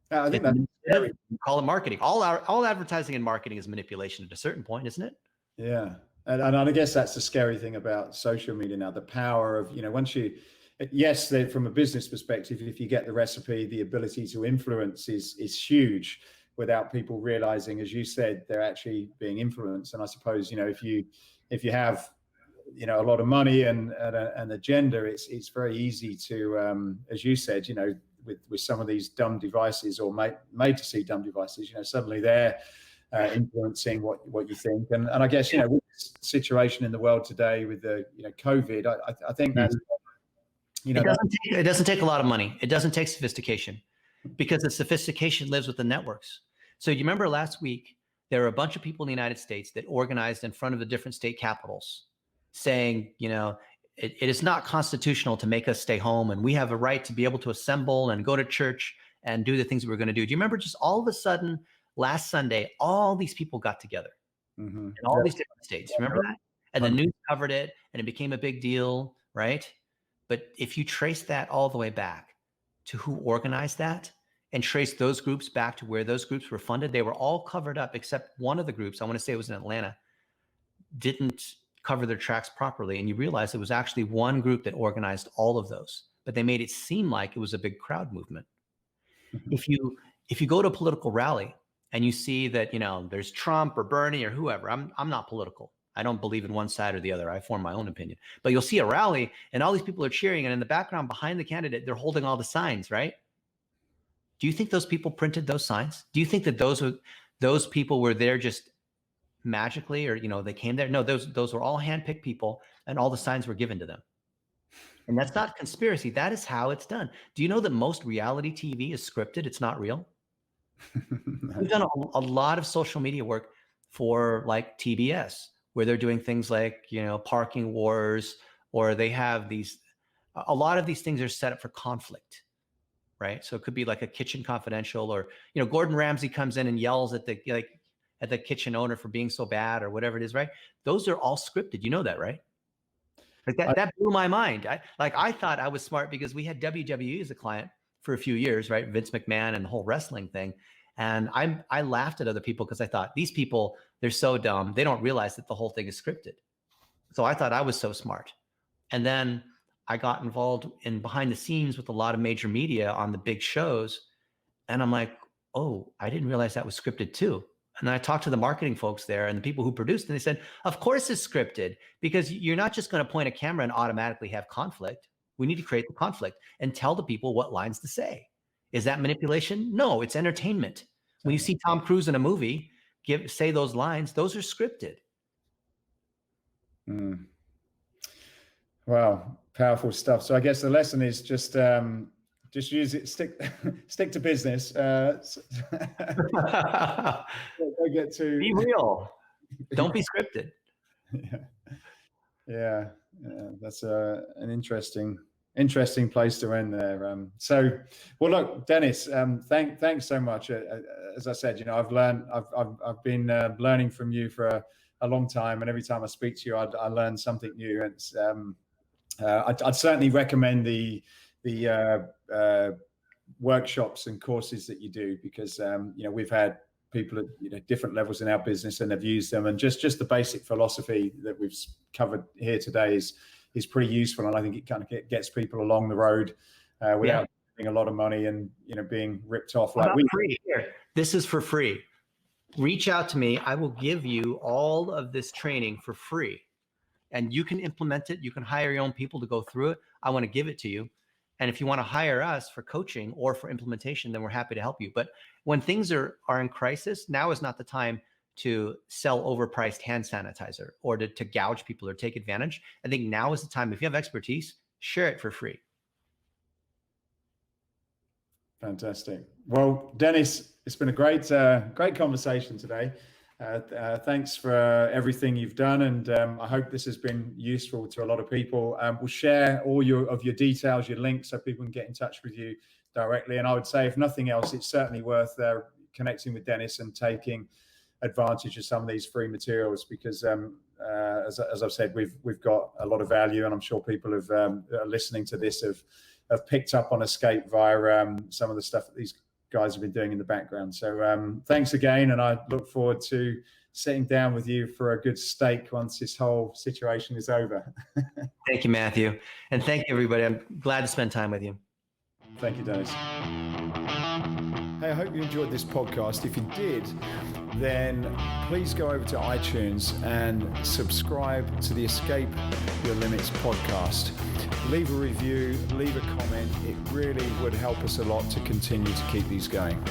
B: I think that's scary.
A: Call it marketing. All advertising and marketing is manipulation at a certain point, isn't it?
B: Yeah. And I guess that's the scary thing about social media now, the power of, from a business perspective, if you get the recipe, the ability to influence is huge without people realizing, as you said, they're actually being influenced. And I suppose, if you have, a lot of money and an agenda, it's very easy to, as you said, with some of these dumb devices or made to see dumb devices, suddenly they're influencing what you think. And I guess, with this situation in the world today with the, COVID, I think that's,
A: it doesn't take a lot of money. It doesn't take sophistication, because the sophistication lives with the networks. So you remember last week, there were a bunch of people in the United States that organized in front of the different state capitals saying, it is not constitutional to make us stay home, and we have a right to be able to assemble and go to church and do the things we're going to do. Do you remember just all of a sudden last Sunday, all these people got together in all these different states? Remember that? And the news covered it and it became a big deal, right? But if you trace that all the way back to who organized that and trace those groups back to where those groups were funded, they were all covered up except one of the groups, I want to say it was in Atlanta, didn't cover their tracks properly. And you realize it was actually one group that organized all of those, but they made it seem like it was a big crowd movement. If you go to a political rally and you see that, there's Trump or Bernie or whoever, I'm not political. I don't believe in one side or the other. I form my own opinion. But you'll see a rally and all these people are cheering, and in the background behind the candidate, they're holding all the signs, right? Do you think those people printed those signs? Do you think that those people were there just magically, or they came there? No, those were all handpicked people, and all the signs were given to them. And that's not conspiracy. That is how it's done. Do you know that most reality TV is scripted? It's not real. We've done a lot of social media work for like TBS, where they're doing things like, parking wars, or they have a lot of these things are set up for conflict, right? So it could be like a Kitchen Confidential, or, Gordon Ramsay comes in and yells at the kitchen owner for being so bad, or whatever it is, right? Those are all scripted. You know that, right? Like that blew my mind. I thought I was smart because we had WWE as a client for a few years, right? Vince McMahon and the whole wrestling thing. And I laughed at other people because I thought, these people, they're so dumb. They don't realize that the whole thing is scripted. So I thought I was so smart. And then I got involved in behind the scenes with a lot of major media on the big shows. And I'm like, oh, I didn't realize that was scripted too. And I talked to the marketing folks there and the people who produced, and they said, of course it's scripted, because you're not just going to point a camera and automatically have conflict. We need to create the conflict and tell the people what lines to say. Is that manipulation? No, it's entertainment. When you see Tom Cruise in a movie say those lines, those are scripted.
B: Wow, powerful stuff. So I guess the lesson is just use it, stick to business. Don't get too
A: be real. Don't be scripted.
B: Yeah. That's an interesting place to end there. So, well, look, Dennis, thanks so much. As I said, I've been learning from you for a long time, and every time I speak to you, I learn something new. And I'd certainly recommend the workshops and courses that you do, because we've had people at different levels in our business and have used them, and just the basic philosophy that we've covered here today is pretty useful, and I think it kind of gets people along the road without spending a lot of money and being ripped off.
A: Free. Here, this is for free. Reach out to me. I will give you all of this training for free, and you can implement it. You can hire your own people to go through it. I want to give it to you. And if you want to hire us for coaching or for implementation, then we're happy to help you. But when things are in crisis, now is not the time to sell overpriced hand sanitizer or to gouge people or take advantage. I think now is the time. If you have expertise, share it for free.
B: Fantastic. Well, Dennis, it's been a great conversation today. Thanks for everything you've done, and I hope this has been useful to a lot of people. We'll share all your details, your links, so people can get in touch with you directly. And I would say, if nothing else, it's certainly worth connecting with Dennis and taking advantage of some of these free materials, because as I've said, we've got a lot of value, and I'm sure people have listening to this have picked up on Escape via some of the stuff that these guys have been doing in the background. So thanks again, and I look forward to sitting down with you for a good steak once this whole situation is over.
A: Thank you, Matthew, and thank you, everybody. I'm glad to spend time with you.
B: Thank you, Dennis. Hey, I hope you enjoyed this podcast. If you did, then please go over to iTunes and subscribe to the Escape Your Limits podcast. Leave a review, leave a comment. It really would help us a lot to continue to keep these going.